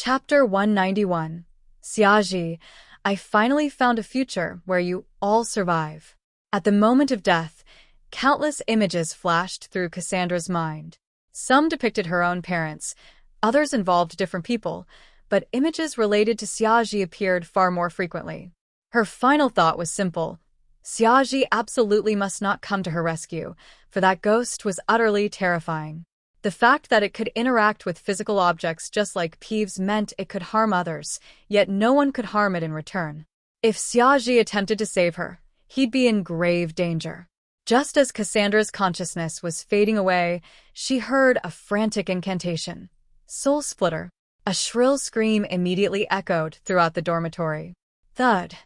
Chapter 191. Xiaji, I finally found a future where you all survive. At the moment of death, countless images flashed through Cassandra's mind. Some depicted her own parents, others involved different people, but images related to Xiaji appeared far more frequently. Her final thought was simple. Xiaji absolutely must not come to her rescue, for that ghost was utterly terrifying. The fact that it could interact with physical objects just like Peeves meant it could harm others, yet no one could harm it in return. If Xiaji attempted to save her, he'd be in grave danger. Just as Cassandra's consciousness was fading away, she heard a frantic incantation. Soul Splitter. A shrill scream immediately echoed throughout the dormitory. Thud.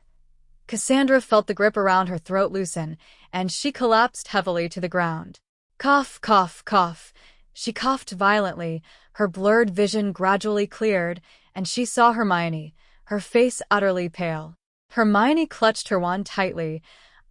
Cassandra felt the grip around her throat loosen, and she collapsed heavily to the ground. Cough, cough, cough. She coughed violently, her blurred vision gradually cleared, and she saw Hermione, her face utterly pale. Hermione clutched her wand tightly,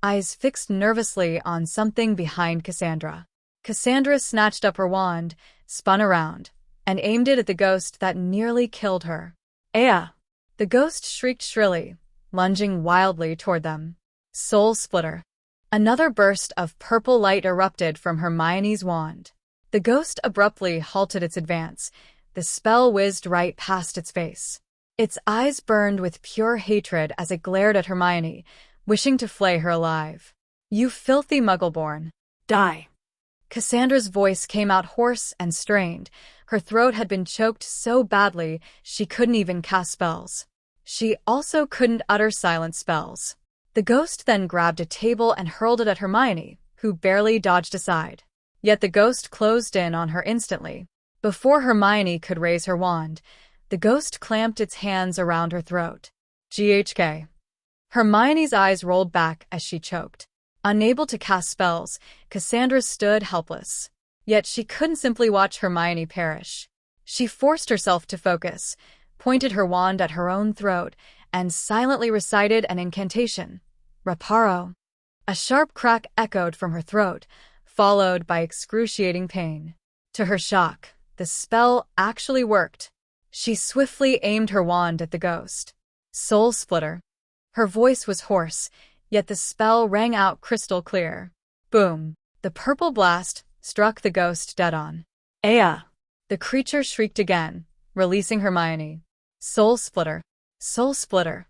eyes fixed nervously on something behind Cassandra. Cassandra snatched up her wand, spun around, and aimed it at the ghost that nearly killed her. Aya! The ghost shrieked shrilly, lunging wildly toward them. Soul Splitter. Another burst of purple light erupted from Hermione's wand. The ghost abruptly halted its advance. The spell whizzed right past its face. Its eyes burned with pure hatred as it glared at Hermione, wishing to flay her alive. You filthy Muggleborn. Die. Cassandra's voice came out hoarse and strained. Her throat had been choked so badly she couldn't even cast spells. She also couldn't utter silent spells. The ghost then grabbed a table and hurled it at Hermione, who barely dodged aside. Yet the ghost closed in on her instantly. Before Hermione could raise her wand, the ghost clamped its hands around her throat. GHK. Hermione's eyes rolled back as she choked. Unable to cast spells, Cassandra stood helpless. Yet she couldn't simply watch Hermione perish. She forced herself to focus, pointed her wand at her own throat, and silently recited an incantation. Reparo. A sharp crack echoed from her throat, followed by excruciating pain. To her shock, the spell actually worked. She swiftly aimed her wand at the ghost. Soul Splitter. Her voice was hoarse, yet the spell rang out crystal clear. Boom. The purple blast struck the ghost dead on. Aya! The creature shrieked again, releasing Hermione. Soul Splitter. Soul Splitter.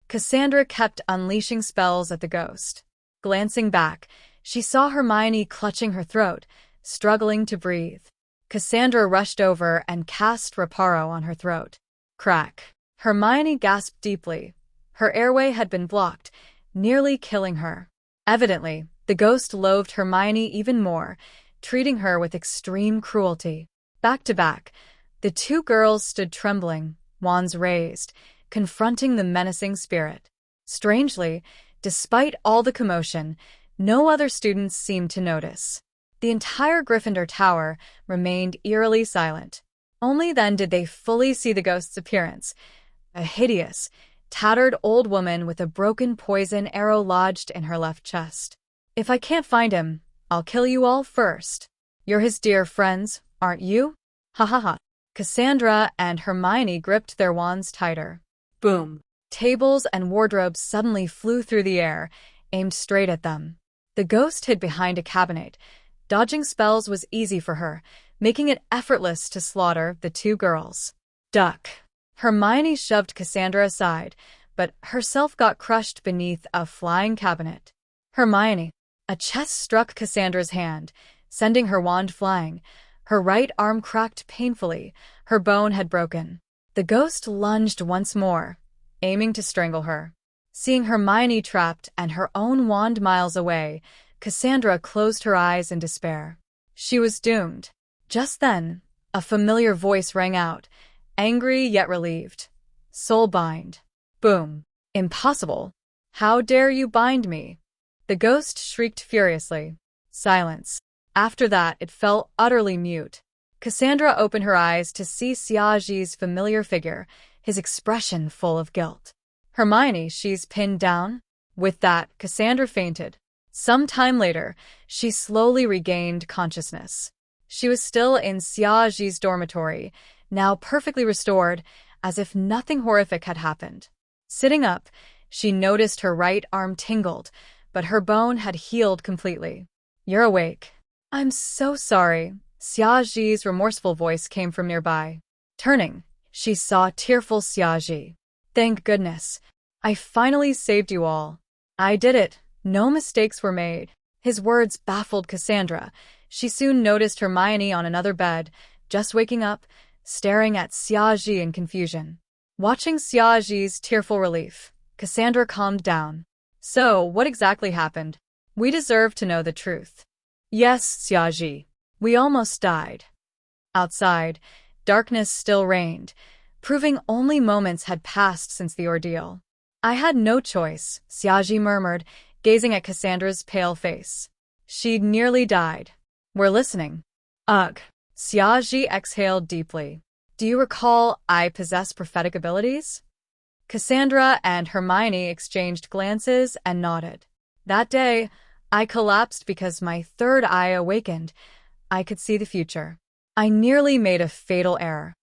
Cassandra kept unleashing spells at the ghost. Glancing back, she saw Hermione clutching her throat, struggling to breathe. Cassandra rushed over and cast Reparo on her throat. Crack. Hermione gasped deeply. Her airway had been blocked, nearly killing her. Evidently, the ghost loathed Hermione even more, treating her with extreme cruelty. Back to back, the two girls stood trembling, wands raised, confronting the menacing spirit. Strangely, despite all the commotion, no other students seemed to notice. The entire Gryffindor Tower remained eerily silent. Only then did they fully see the ghost's appearance. A hideous, tattered old woman with a broken poison arrow lodged in her left chest. If I can't find him, I'll kill you all first. You're his dear friends, aren't you? Ha ha ha. Cassandra and Hermione gripped their wands tighter. Boom. Tables and wardrobes suddenly flew through the air, aimed straight at them. The ghost hid behind a cabinet. Dodging spells was easy for her, making it effortless to slaughter the two girls. Duck. Hermione shoved Cassandra aside, but herself got crushed beneath a flying cabinet. Hermione. A chest struck Cassandra's hand, sending her wand flying. Her right arm cracked painfully. Her bone had broken. The ghost lunged once more, aiming to strangle her. Seeing Hermione trapped and her own wand miles away, Cassandra closed her eyes in despair. She was doomed. Just then, a familiar voice rang out, angry yet relieved. Soul bind. Boom. Impossible. How dare you bind me? The ghost shrieked furiously. Silence. After that, it fell utterly mute. Cassandra opened her eyes to see Xiaji's familiar figure, his expression full of guilt. Hermione, she's pinned down? With that, Cassandra fainted. Some time later, she slowly regained consciousness. She was still in Xiaji's dormitory, now perfectly restored, as if nothing horrific had happened. Sitting up, she noticed her right arm tingled, but her bone had healed completely. "You're awake." "I'm so sorry." Xiaoji's remorseful voice came from nearby. Turning, she saw tearful Xiaoji. "Thank goodness. I finally saved you all." "I did it. No mistakes were made." His words baffled Cassandra. She soon noticed Hermione on another bed, just waking up, staring at Xiaoji in confusion. Watching Xiaoji's tearful relief, Cassandra calmed down. "So, what exactly happened? We deserve to know the truth." "Yes, Xiaoji. We almost died." Outside, darkness still reigned, proving only moments had passed since the ordeal. "I had no choice," Xiaoji murmured, gazing at Cassandra's pale face. "She'd nearly died." "We're listening." "Ugh." Xiaoji exhaled deeply. "Do you recall I possess prophetic abilities?" Cassandra and Hermione exchanged glances and nodded. "That day, I collapsed because my third eye awakened. I could see the future. I nearly made a fatal error."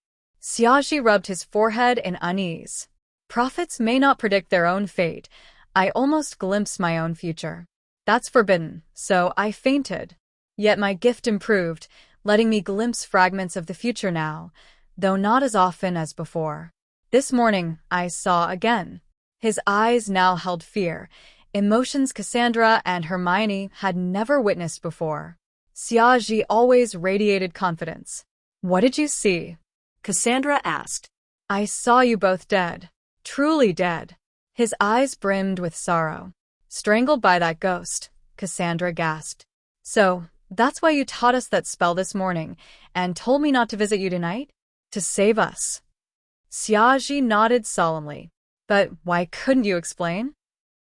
Xiaoji rubbed his forehead in unease. "Prophets may not predict their own fate. I almost glimpsed my own future. That's forbidden, so I fainted. Yet my gift improved, letting me glimpse fragments of the future now, though not as often as before. This morning, I saw again." His eyes now held fear, emotions Cassandra and Hermione had never witnessed before. Xiaoji always radiated confidence. "What did you see?" Cassandra asked. "I saw you both dead. Truly dead." His eyes brimmed with sorrow. "Strangled by that ghost," Cassandra gasped. "So, that's why you taught us that spell this morning, and told me not to visit you tonight? To save us." Xiaoji nodded solemnly. "But why couldn't you explain?"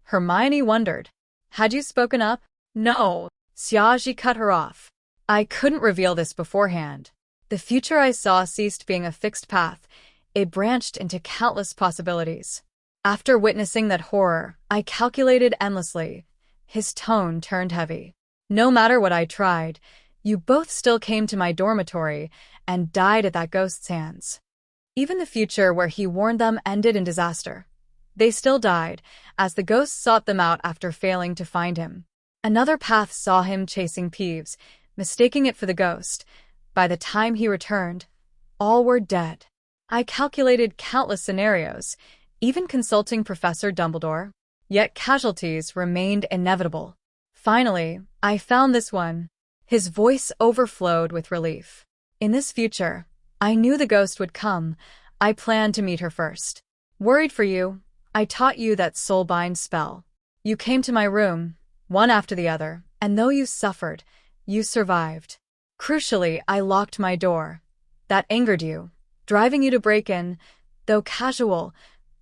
Hermione wondered. "Had you spoken up?" "No." Xiaoji cut her off. "I couldn't reveal this beforehand. The future I saw ceased being a fixed path. It branched into countless possibilities. After witnessing that horror, I calculated endlessly." His tone turned heavy. "No matter what I tried, you both still came to my dormitory and died at that ghost's hands. Even the future where he warned them ended in disaster. They still died, as the ghost sought them out after failing to find him. Another path saw him chasing Peeves, mistaking it for the ghost. By the time he returned, all were dead. I calculated countless scenarios, even consulting Professor Dumbledore. Yet casualties remained inevitable. Finally, I found this one." His voice overflowed with relief. "In this future, I knew the ghost would come. I planned to meet her first. Worried for you, I taught you that soulbind spell. You came to my room, one after the other, and though you suffered, you survived. Crucially, I locked my door. That angered you, driving you to break in. Though casual,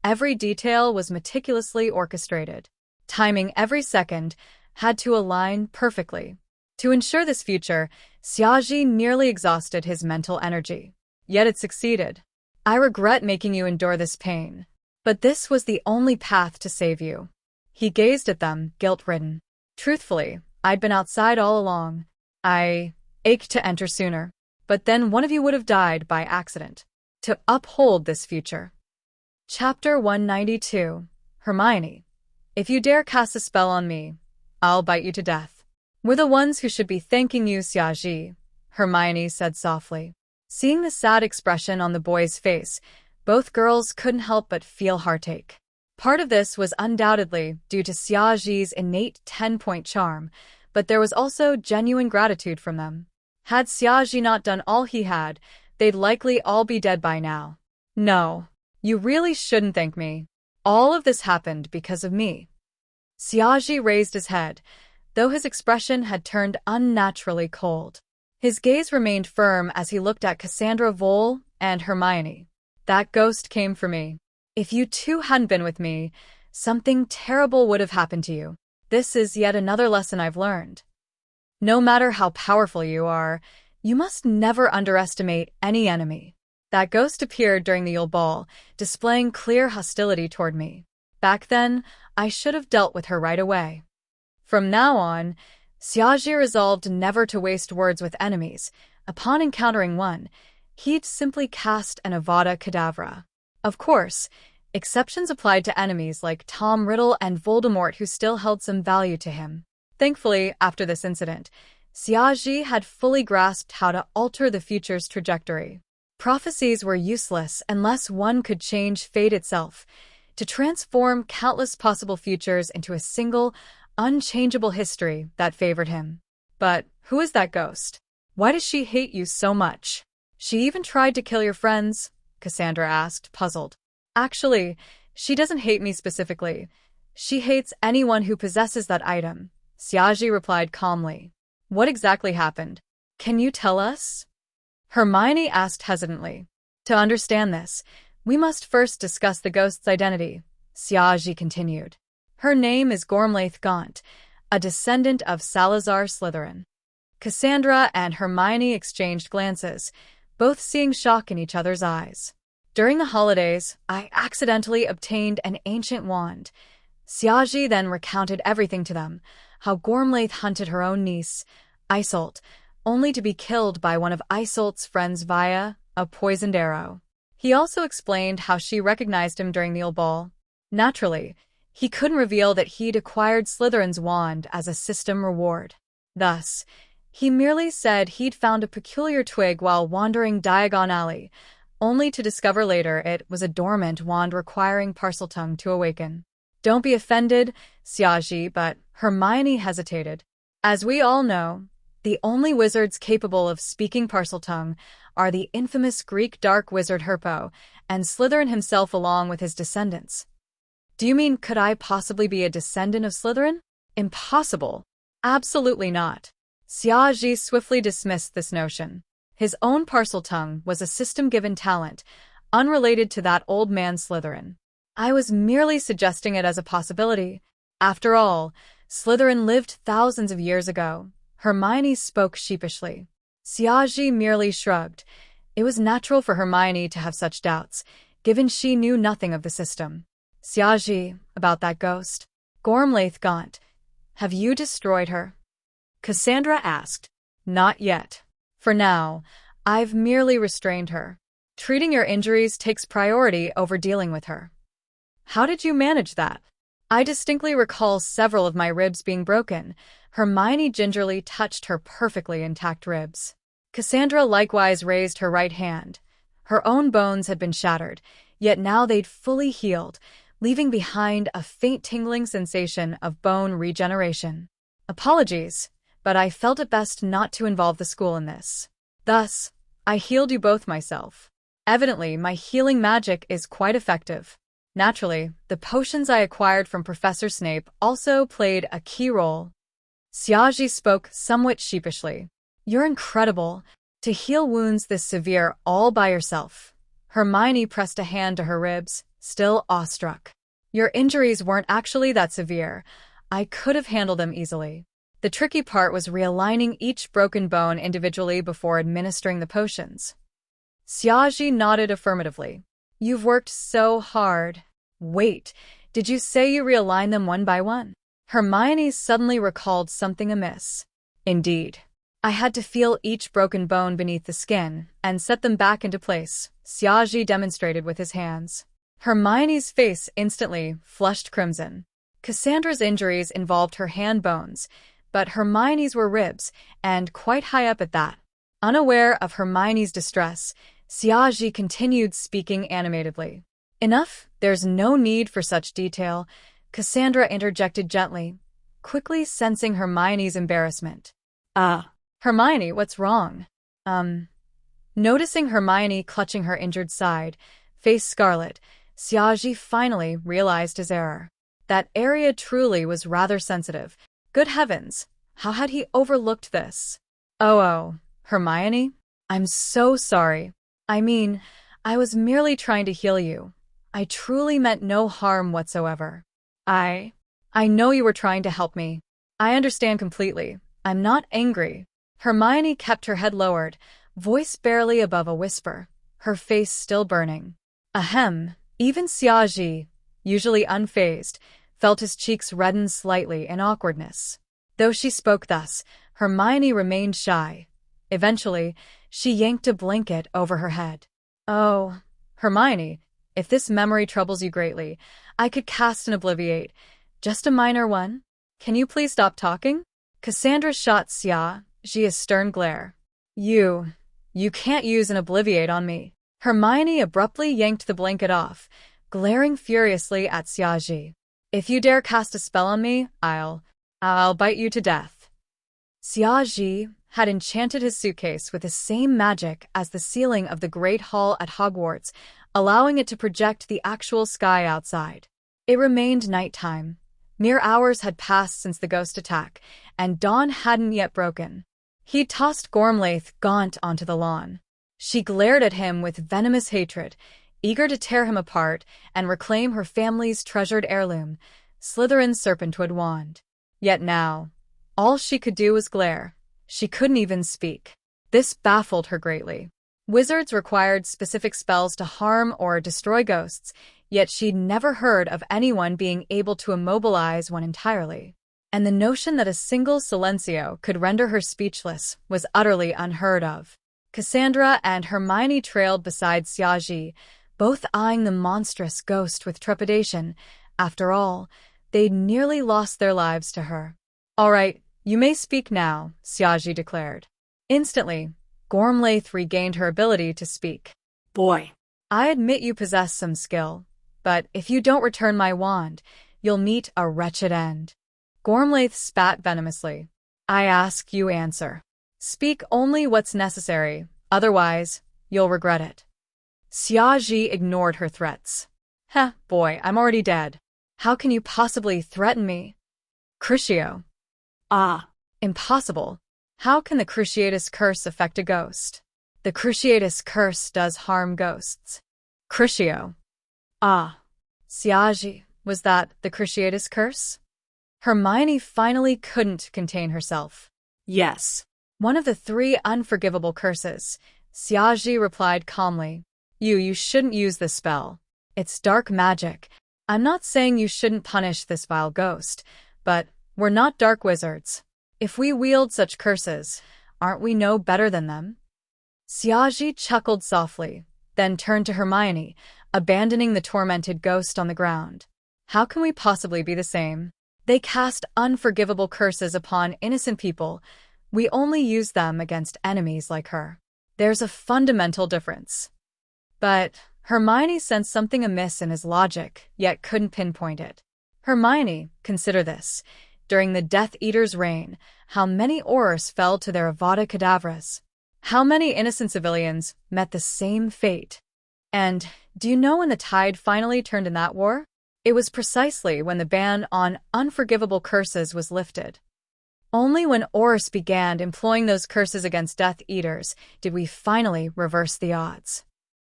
every detail was meticulously orchestrated. Timing every second had to align perfectly. To ensure this future, Xiaoji nearly exhausted his mental energy. Yet it succeeded. I regret making you endure this pain. But this was the only path to save you." He gazed at them, guilt-ridden. "Truthfully, I'd been outside all along. I ached to enter sooner. But then one of you would have died by accident. To uphold this future." Chapter 192. Hermione. "If you dare cast a spell on me, I'll bite you to death." "We're the ones who should be thanking you, Xiaoji," Hermione said softly. Seeing the sad expression on the boy's face, both girls couldn't help but feel heartache. Part of this was undoubtedly due to Xiaoji's innate 10-point charm, but there was also genuine gratitude from them. Had Xiaoji not done all he had, they'd likely all be dead by now. "No, you really shouldn't thank me. All of this happened because of me." Xiaoji raised his head, though his expression had turned unnaturally cold. His gaze remained firm as he looked at Cassandra Vole and Hermione. "That ghost came for me. If you two hadn't been with me, something terrible would have happened to you. This is yet another lesson I've learned. No matter how powerful you are, you must never underestimate any enemy." That ghost appeared during the Yule Ball, displaying clear hostility toward me. Back then, I should have dealt with her right away. From now on, Xiaoji resolved never to waste words with enemies. Upon encountering one, he'd simply cast an Avada Kedavra. Of course, exceptions applied to enemies like Tom Riddle and Voldemort who still held some value to him. Thankfully, after this incident, Xiaji had fully grasped how to alter the future's trajectory. Prophecies were useless unless one could change fate itself, to transform countless possible futures into a single, unchangeable history that favored him. But who is that ghost? Why does she hate you so much? She even tried to kill your friends, Cassandra asked, puzzled. Actually, she doesn't hate me specifically. She hates anyone who possesses that item, Xiaji replied calmly. What exactly happened? Can you tell us? Hermione asked hesitantly. To understand this, we must first discuss the ghost's identity, Xiaji continued. Her name is Gormlaith Gaunt, a descendant of Salazar Slytherin. Cassandra and Hermione exchanged glances, both seeing shock in each other's eyes. During the holidays, I accidentally obtained an ancient wand. Xiaji then recounted everything to them, how Gormlaith hunted her own niece, Isolt, only to be killed by one of Isolt's friends via a poisoned arrow. He also explained how she recognized him during the Yule Ball. Naturally, he couldn't reveal that he'd acquired Slytherin's wand as a system reward. Thus, he merely said he'd found a peculiar twig while wandering Diagon Alley, only to discover later it was a dormant wand requiring Parseltongue to awaken. Don't be offended, Xiaji, but Hermione hesitated. As we all know, the only wizards capable of speaking Parseltongue are the infamous Greek dark wizard Herpo, and Slytherin himself along with his descendants. Do you mean could I possibly be a descendant of Slytherin? Impossible. Absolutely not. Xiaji swiftly dismissed this notion. His own Parseltongue was a system-given talent, unrelated to that old man Slytherin. I was merely suggesting it as a possibility. After all, Slytherin lived thousands of years ago. Hermione spoke sheepishly. Xiaji merely shrugged. It was natural for Hermione to have such doubts, given she knew nothing of the system. Xiaji, about that ghost. Gormlaith Gaunt. Have you destroyed her? Cassandra asked. Not yet. For now, I've merely restrained her. Treating your injuries takes priority over dealing with her. How did you manage that? I distinctly recall several of my ribs being broken. Hermione gingerly touched her perfectly intact ribs. Cassandra likewise raised her right hand. Her own bones had been shattered, yet now they'd fully healed, leaving behind a faint tingling sensation of bone regeneration. Apologies, but I felt it best not to involve the school in this. Thus, I healed you both myself. Evidently, my healing magic is quite effective. Naturally, the potions I acquired from Professor Snape also played a key role. Xiaji spoke somewhat sheepishly. You're incredible. To heal wounds this severe all by yourself. Hermione pressed a hand to her ribs, still awestruck. Your injuries weren't actually that severe. I could have handled them easily. The tricky part was realigning each broken bone individually before administering the potions. Xiaji nodded affirmatively. You've worked so hard. Wait, did you say you realigned them one by one? Hermione suddenly recalled something amiss. Indeed. I had to feel each broken bone beneath the skin and set them back into place, Xiaji demonstrated with his hands. Hermione's face instantly flushed crimson. Cassandra's injuries involved her hand bones, but Hermione's were ribs, and quite high up at that. Unaware of Hermione's distress, Xiaji continued speaking animatedly. Enough, there's no need for such detail, Cassandra interjected gently, quickly sensing Hermione's embarrassment. Hermione, what's wrong? Noticing Hermione clutching her injured side, face scarlet, Xiaji finally realized his error. That area truly was rather sensitive. Good heavens, how had he overlooked this? Oh, Hermione? I'm so sorry. I mean, I was merely trying to heal you. I truly meant no harm whatsoever. I know you were trying to help me. I understand completely. I'm not angry. Hermione kept her head lowered, voice barely above a whisper, her face still burning. Ahem, even Xiaji, usually unfazed, felt his cheeks redden slightly in awkwardness. Though she spoke thus, Hermione remained shy. Eventually, she yanked a blanket over her head. Oh, Hermione, if this memory troubles you greatly, I could cast an Obliviate. Just a minor one. Can you please stop talking? Cassandra shot Xiaji a stern glare. You can't use an Obliviate on me. Hermione abruptly yanked the blanket off, glaring furiously at Xiaji. If you dare cast a spell on me, I'll bite you to death. Xiaji had enchanted his suitcase with the same magic as the ceiling of the Great Hall at Hogwarts, allowing it to project the actual sky outside. It remained nighttime. Mere hours had passed since the ghost attack, and dawn hadn't yet broken. He tossed Gormlaith gaunt onto the lawn. She glared at him with venomous hatred, eager to tear him apart and reclaim her family's treasured heirloom, Slytherin's Serpentwood wand. Yet now, all she could do was glare. She couldn't even speak. This baffled her greatly. Wizards required specific spells to harm or destroy ghosts, yet she'd never heard of anyone being able to immobilize one entirely. And the notion that a single silencio could render her speechless was utterly unheard of. Cassandra and Hermione trailed beside Xiaji, both eyeing the monstrous ghost with trepidation. After all, they'd nearly lost their lives to her. All right, you may speak now, Xiaji declared. Instantly, Gormlaith regained her ability to speak. Boy, I admit you possess some skill, but if you don't return my wand, you'll meet a wretched end. Gormlaith spat venomously. I ask you answer. Speak only what's necessary, otherwise, you'll regret it. Xiaji ignored her threats. Heh, boy, I'm already dead. How can you possibly threaten me? Crucio. Impossible. How can the Cruciatus Curse affect a ghost? The Cruciatus Curse does harm ghosts. Crucio. Xiaji, was that the Cruciatus Curse? Hermione finally couldn't contain herself. Yes. One of the 3 unforgivable curses, Xiaji replied calmly. You shouldn't use this spell. It's dark magic. I'm not saying you shouldn't punish this vile ghost, but we're not dark wizards. If we wield such curses, aren't we no better than them? Xiaji chuckled softly, then turned to Hermione, abandoning the tormented ghost on the ground. How can we possibly be the same? They cast unforgivable curses upon innocent people. We only use them against enemies like her. There's a fundamental difference. But Hermione sensed something amiss in his logic, yet couldn't pinpoint it. Hermione, consider this. During the Death Eater's reign, how many Aurors fell to their Avada Kedavras? How many innocent civilians met the same fate? And do you know when the tide finally turned in that war? It was precisely when the ban on unforgivable curses was lifted. Only when Aurors began employing those curses against Death Eaters did we finally reverse the odds.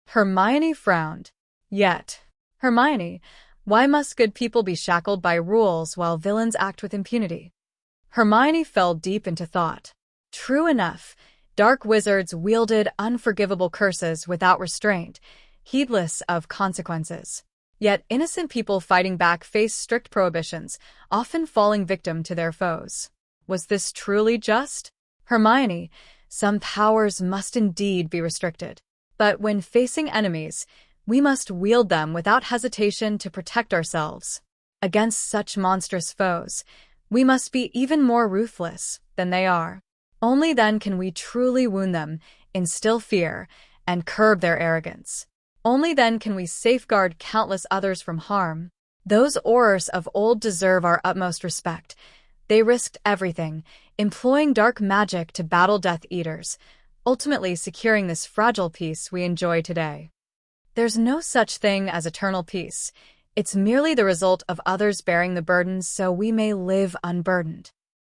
Hermione frowned. Yet, Hermione, why must good people be shackled by rules while villains act with impunity? Hermione fell deep into thought. True enough, dark wizards wielded unforgivable curses without restraint, heedless of consequences. Yet innocent people fighting back faced strict prohibitions, often falling victim to their foes. Was this truly just? Hermione, some powers must indeed be restricted. But when facing enemies, we must wield them without hesitation to protect ourselves. Against such monstrous foes, we must be even more ruthless than they are. Only then can we truly wound them, instill fear, and curb their arrogance. Only then can we safeguard countless others from harm. Those Aurors of old deserve our utmost respect. They risked everything, employing dark magic to battle Death Eaters, ultimately securing this fragile peace we enjoy today. There's no such thing as eternal peace. It's merely the result of others bearing the burdens so we may live unburdened.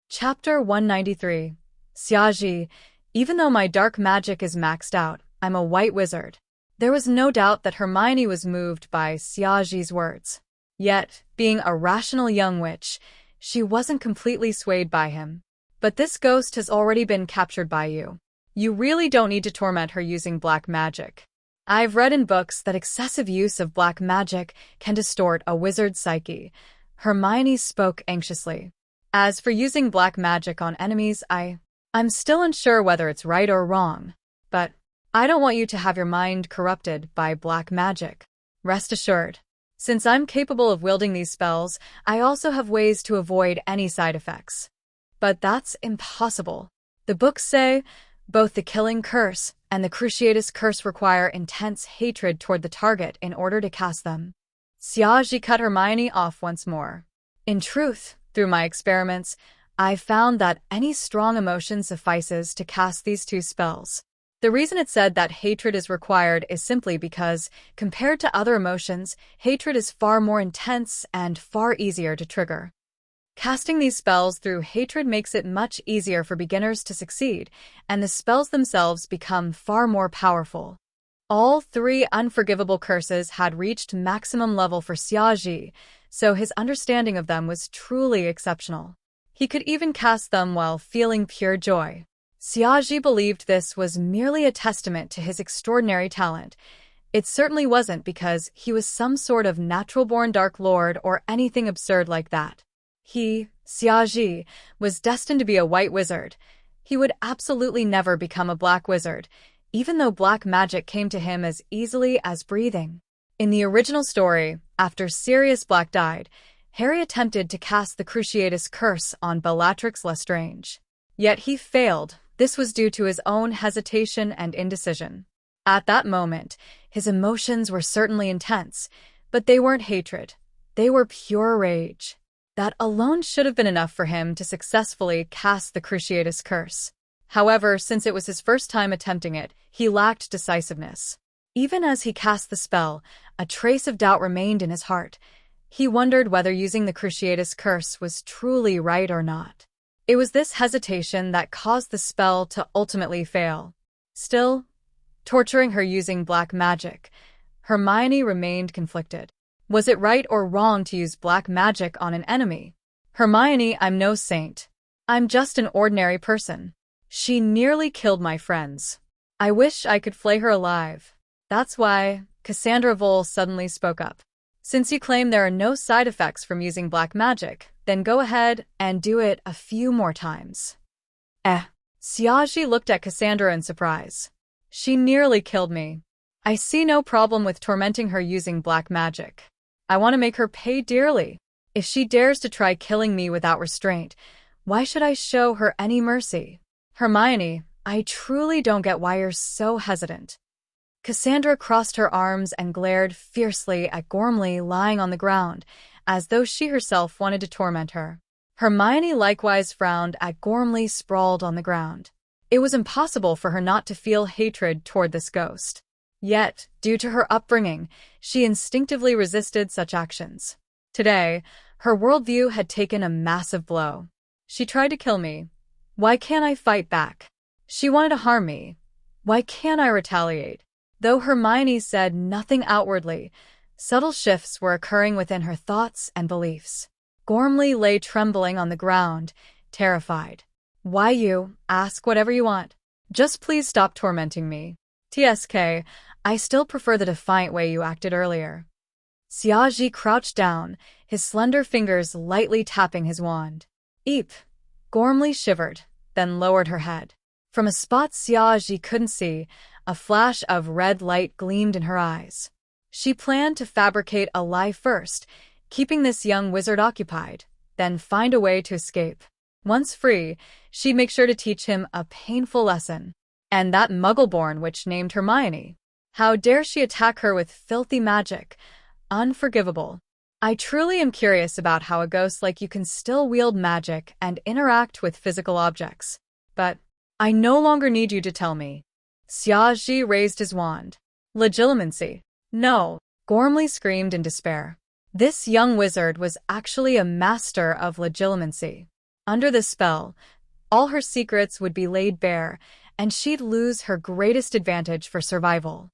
Chapter 193. Xiaji, even though my dark magic is maxed out, I'm a white wizard. There was no doubt that Hermione was moved by Xiaji's words. Yet, being a rational young witch, she wasn't completely swayed by him. But this ghost has already been captured by you. You really don't need to torment her using black magic. I've read in books that excessive use of black magic can distort a wizard's psyche. Hermione spoke anxiously. As for using black magic on enemies, I I'm still unsure whether it's right or wrong, but I don't want you to have your mind corrupted by black magic. Rest assured, since I'm capable of wielding these spells, I also have ways to avoid any side effects. But that's impossible. The books say both the Killing Curse and the Cruciatus Curse require intense hatred toward the target in order to cast them. Xiaji cut Hermione off once more. In truth, through my experiments, I found that any strong emotion suffices to cast these two spells. The reason it said that hatred is required is simply because, compared to other emotions, hatred is far more intense and far easier to trigger. Casting these spells through hatred makes it much easier for beginners to succeed, and the spells themselves become far more powerful. All three unforgivable curses had reached maximum level for Xiaji, so his understanding of them was truly exceptional. He could even cast them while feeling pure joy. Xiaji believed this was merely a testament to his extraordinary talent. It certainly wasn't because he was some sort of natural-born Dark Lord or anything absurd like that. He, Xiaji, was destined to be a white wizard. He would absolutely never become a black wizard, even though black magic came to him as easily as breathing. In the original story, after Sirius Black died, Harry attempted to cast the Cruciatus Curse on Bellatrix Lestrange. Yet he failed. This was due to his own hesitation and indecision. At that moment, his emotions were certainly intense, but they weren't hatred. They were pure rage. That alone should have been enough for him to successfully cast the Cruciatus Curse. However, since it was his first time attempting it, he lacked decisiveness. Even as he cast the spell, a trace of doubt remained in his heart. He wondered whether using the Cruciatus Curse was truly right or not. It was this hesitation that caused the spell to ultimately fail. Still, torturing her using black magic, Hermione remained conflicted. Was it right or wrong to use black magic on an enemy? Hermione, I'm no saint. I'm just an ordinary person. She nearly killed my friends. I wish I could flay her alive. That's why Cassandra Vole suddenly spoke up. Since you claim there are no side effects from using black magic, then go ahead and do it a few more times. Xiaji looked at Cassandra in surprise. She nearly killed me. I see no problem with tormenting her using black magic. I want to make her pay dearly. If she dares to try killing me without restraint, why should I show her any mercy? Hermione, I truly don't get why you're so hesitant. Cassandra crossed her arms and glared fiercely at Gormley lying on the ground, as though she herself wanted to torment her. Hermione likewise frowned at Gormley sprawled on the ground. It was impossible for her not to feel hatred toward this ghost. Yet, due to her upbringing, she instinctively resisted such actions. Today, her worldview had taken a massive blow. She tried to kill me. Why can't I fight back? She wanted to harm me. Why can't I retaliate? Though Hermione said nothing outwardly, subtle shifts were occurring within her thoughts and beliefs. Gormley lay trembling on the ground, terrified. Why you? Ask whatever you want. Just please stop tormenting me. TSK, I still prefer the defiant way you acted earlier. Xiaji crouched down, his slender fingers lightly tapping his wand. Eep! Gormley shivered, then lowered her head. From a spot Xiaji couldn't see, a flash of red light gleamed in her eyes. She planned to fabricate a lie first, keeping this young wizard occupied, then find a way to escape. Once free, she'd make sure to teach him a painful lesson. And that muggle-born witch named Hermione. How dare she attack her with filthy magic? Unforgivable. I truly am curious about how a ghost like you can still wield magic and interact with physical objects. But I no longer need you to tell me. Xiaji raised his wand. Legilimency. No, Gormley screamed in despair. This young wizard was actually a master of legilimency. Under this spell, all her secrets would be laid bare, and she'd lose her greatest advantage for survival.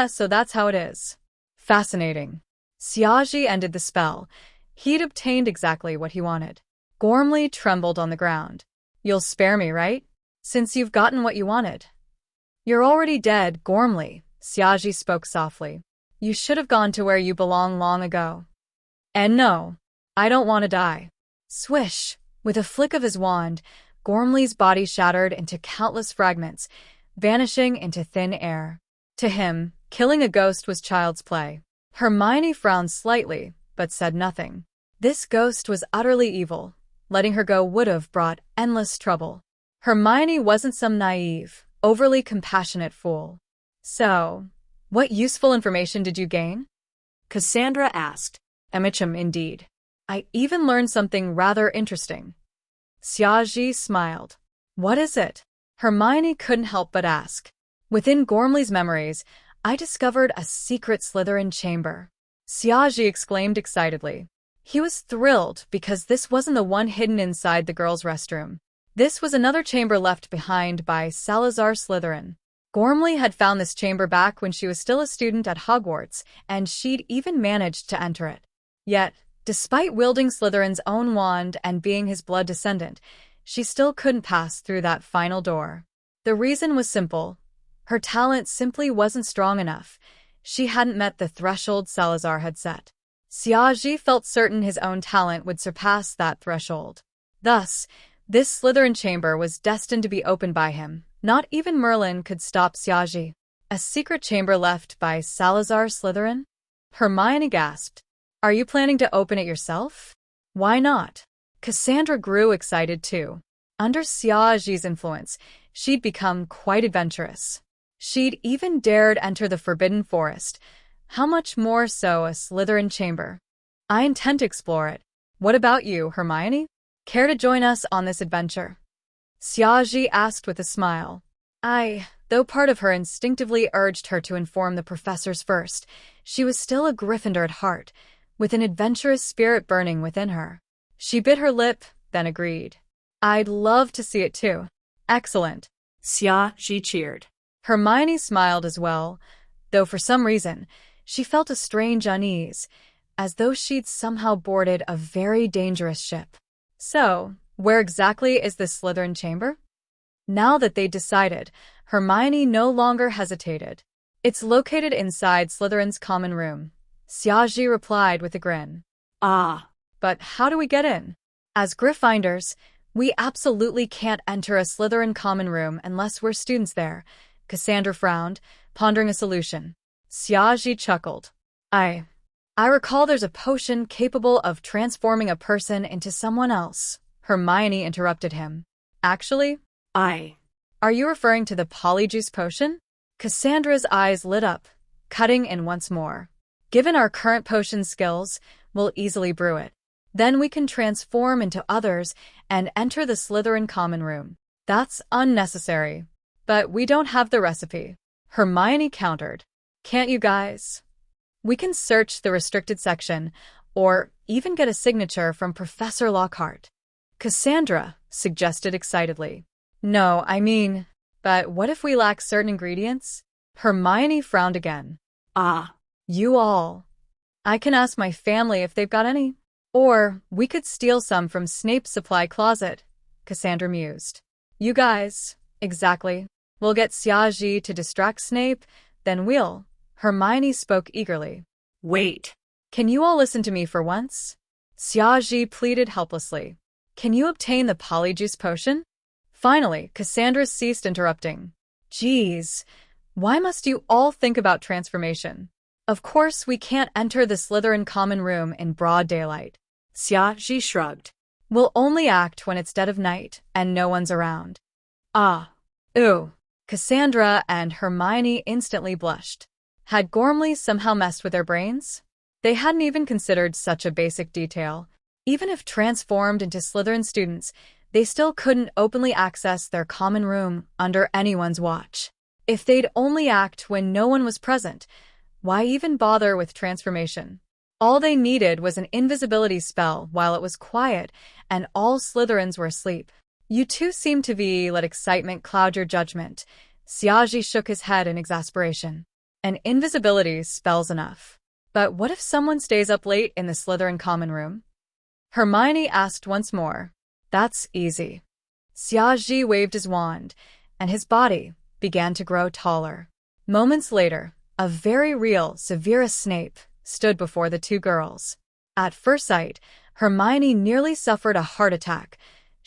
So that's how it is. Fascinating. Xiaji ended the spell. He'd obtained exactly what he wanted. Gormley trembled on the ground. You'll spare me, right? Since you've gotten what you wanted. You're already dead, Gormley, Xiaji spoke softly. You should have gone to where you belong long ago. And no, I don't want to die. Swish! With a flick of his wand, Gormley's body shattered into countless fragments, vanishing into thin air. To him, killing a ghost was child's play. Hermione frowned slightly, but said nothing. This ghost was utterly evil. Letting her go would have brought endless trouble. Hermione wasn't some naive, overly compassionate fool. So, what useful information did you gain? Cassandra asked. Amicham, indeed. I even learned something rather interesting. Xiaji smiled. What is it? Hermione couldn't help but ask. Within Gormley's memories, I discovered a secret Slytherin chamber. Xiaji exclaimed excitedly. He was thrilled because this wasn't the one hidden inside the girls' restroom. This was another chamber left behind by Salazar Slytherin. Gormley had found this chamber back when she was still a student at Hogwarts, and she'd even managed to enter it. Yet, despite wielding Slytherin's own wand and being his blood descendant, she still couldn't pass through that final door. The reason was simple. Her talent simply wasn't strong enough. She hadn't met the threshold Salazar had set. Xiaji felt certain his own talent would surpass that threshold. Thus, this Slytherin chamber was destined to be opened by him. Not even Merlin could stop Xiaji. A secret chamber left by Salazar Slytherin? Hermione gasped. Are you planning to open it yourself? Why not? Cassandra grew excited too. Under Xiaji's influence, she'd become quite adventurous. She'd even dared enter the Forbidden Forest. How much more so a Slytherin chamber? I intend to explore it. What about you, Hermione? Care to join us on this adventure? Xiaji asked with a smile. Though part of her instinctively urged her to inform the professors first, she was still a Gryffindor at heart, with an adventurous spirit burning within her. She bit her lip, then agreed. I'd love to see it too. Excellent. Xiaji cheered. Hermione smiled as well, though for some reason, she felt a strange unease, as though she'd somehow boarded a very dangerous ship. So, where exactly is this Slytherin chamber? Now that they'd decided, Hermione no longer hesitated. It's located inside Slytherin's common room. Xiaji replied with a grin. Ah. But how do we get in? As Gryffindors, we absolutely can't enter a Slytherin common room unless we're students there. Cassandra frowned, pondering a solution. Xiaji chuckled. I recall there's a potion capable of transforming a person into someone else. Hermione interrupted him. Actually? Are you referring to the polyjuice potion? Cassandra's eyes lit up, cutting in once more. Given our current potion skills, we'll easily brew it. Then we can transform into others and enter the Slytherin common room. That's unnecessary. But we don't have the recipe. Hermione countered. Can't you guys? We can search the restricted section, or even get a signature from Professor Lockhart. Cassandra suggested excitedly. No, but what if we lack certain ingredients? Hermione frowned again. You all. I can ask my family if they've got any. Or we could steal some from Snape's supply closet, Cassandra mused. You guys, exactly. We'll get Xiaji to distract Snape, then we'll. Hermione spoke eagerly. Wait. Can you all listen to me for once? Xiaji pleaded helplessly. Can you obtain the polyjuice potion? Finally, Cassandra ceased interrupting. Geez, why must you all think about transformation? Of course we can't enter the Slytherin common room in broad daylight. Xiaji shrugged. We'll only act when it's dead of night and no one's around. Ooh. Cassandra and Hermione instantly blushed. Had Gormley somehow messed with their brains? They hadn't even considered such a basic detail. Even if transformed into Slytherin students, they still couldn't openly access their common room under anyone's watch. If they'd only act when no one was present, why even bother with transformation? All they needed was an invisibility spell while it was quiet and all Slytherins were asleep. You two seem to let excitement cloud your judgment. Xiaji shook his head in exasperation. An invisibility spell's enough. But what if someone stays up late in the Slytherin common room? Hermione asked once more. That's easy. Xiaji waved his wand, and his body began to grow taller. Moments later, a very real Severus Snape stood before the two girls. At first sight, Hermione nearly suffered a heart attack.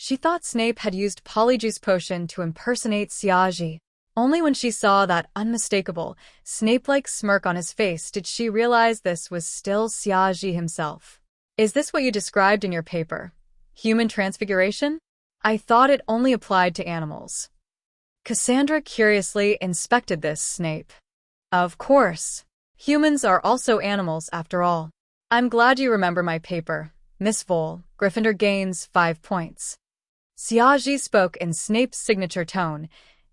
She thought Snape had used Polyjuice Potion to impersonate Siaji. Only when she saw that unmistakable, Snape-like smirk on his face did she realize this was still Siaji himself. Is this what you described in your paper? Human transfiguration? I thought it only applied to animals. Cassandra curiously inspected this Snape. Of course. Humans are also animals after all. I'm glad you remember my paper. Miss Vole, Gryffindor gains 5 points. Siaji spoke in Snape's signature tone,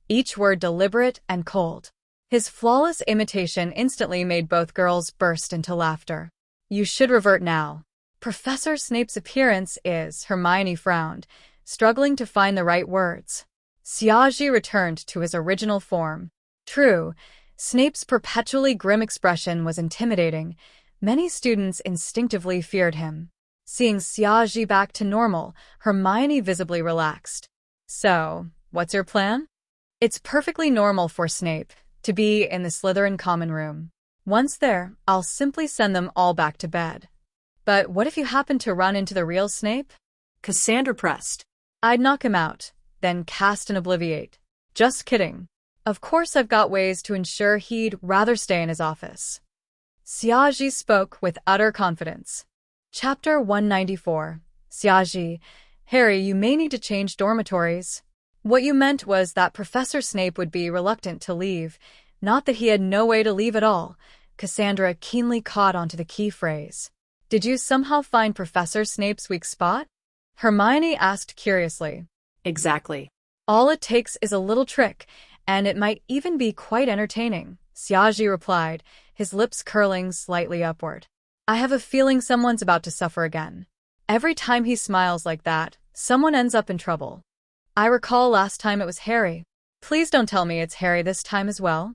each word deliberate and cold. His flawless imitation instantly made both girls burst into laughter. You should revert now. Professor Snape's appearance is, Hermione frowned, struggling to find the right words. Siaji returned to his original form. True, Snape's perpetually grim expression was intimidating. Many students instinctively feared him. Seeing Siaji back to normal, Hermione visibly relaxed. So, what's your plan? It's perfectly normal for Snape to be in the Slytherin common room. Once there, I'll simply send them all back to bed. But what if you happen to run into the real Snape? Cassandra pressed. I'd knock him out, then cast and obliviate. Just kidding. Of course I've got ways to ensure he'd rather stay in his office. Siaji spoke with utter confidence. Chapter 194. Siaji, Harry, you may need to change dormitories. What you meant was that Professor Snape would be reluctant to leave, not that he had no way to leave at all. Cassandra keenly caught onto the key phrase. Did you somehow find Professor Snape's weak spot? Hermione asked curiously. Exactly. All it takes is a little trick, and it might even be quite entertaining, Siaji replied, his lips curling slightly upward. I have a feeling someone's about to suffer again. Every time he smiles like that, someone ends up in trouble. I recall last time it was Harry. Please don't tell me it's Harry this time as well.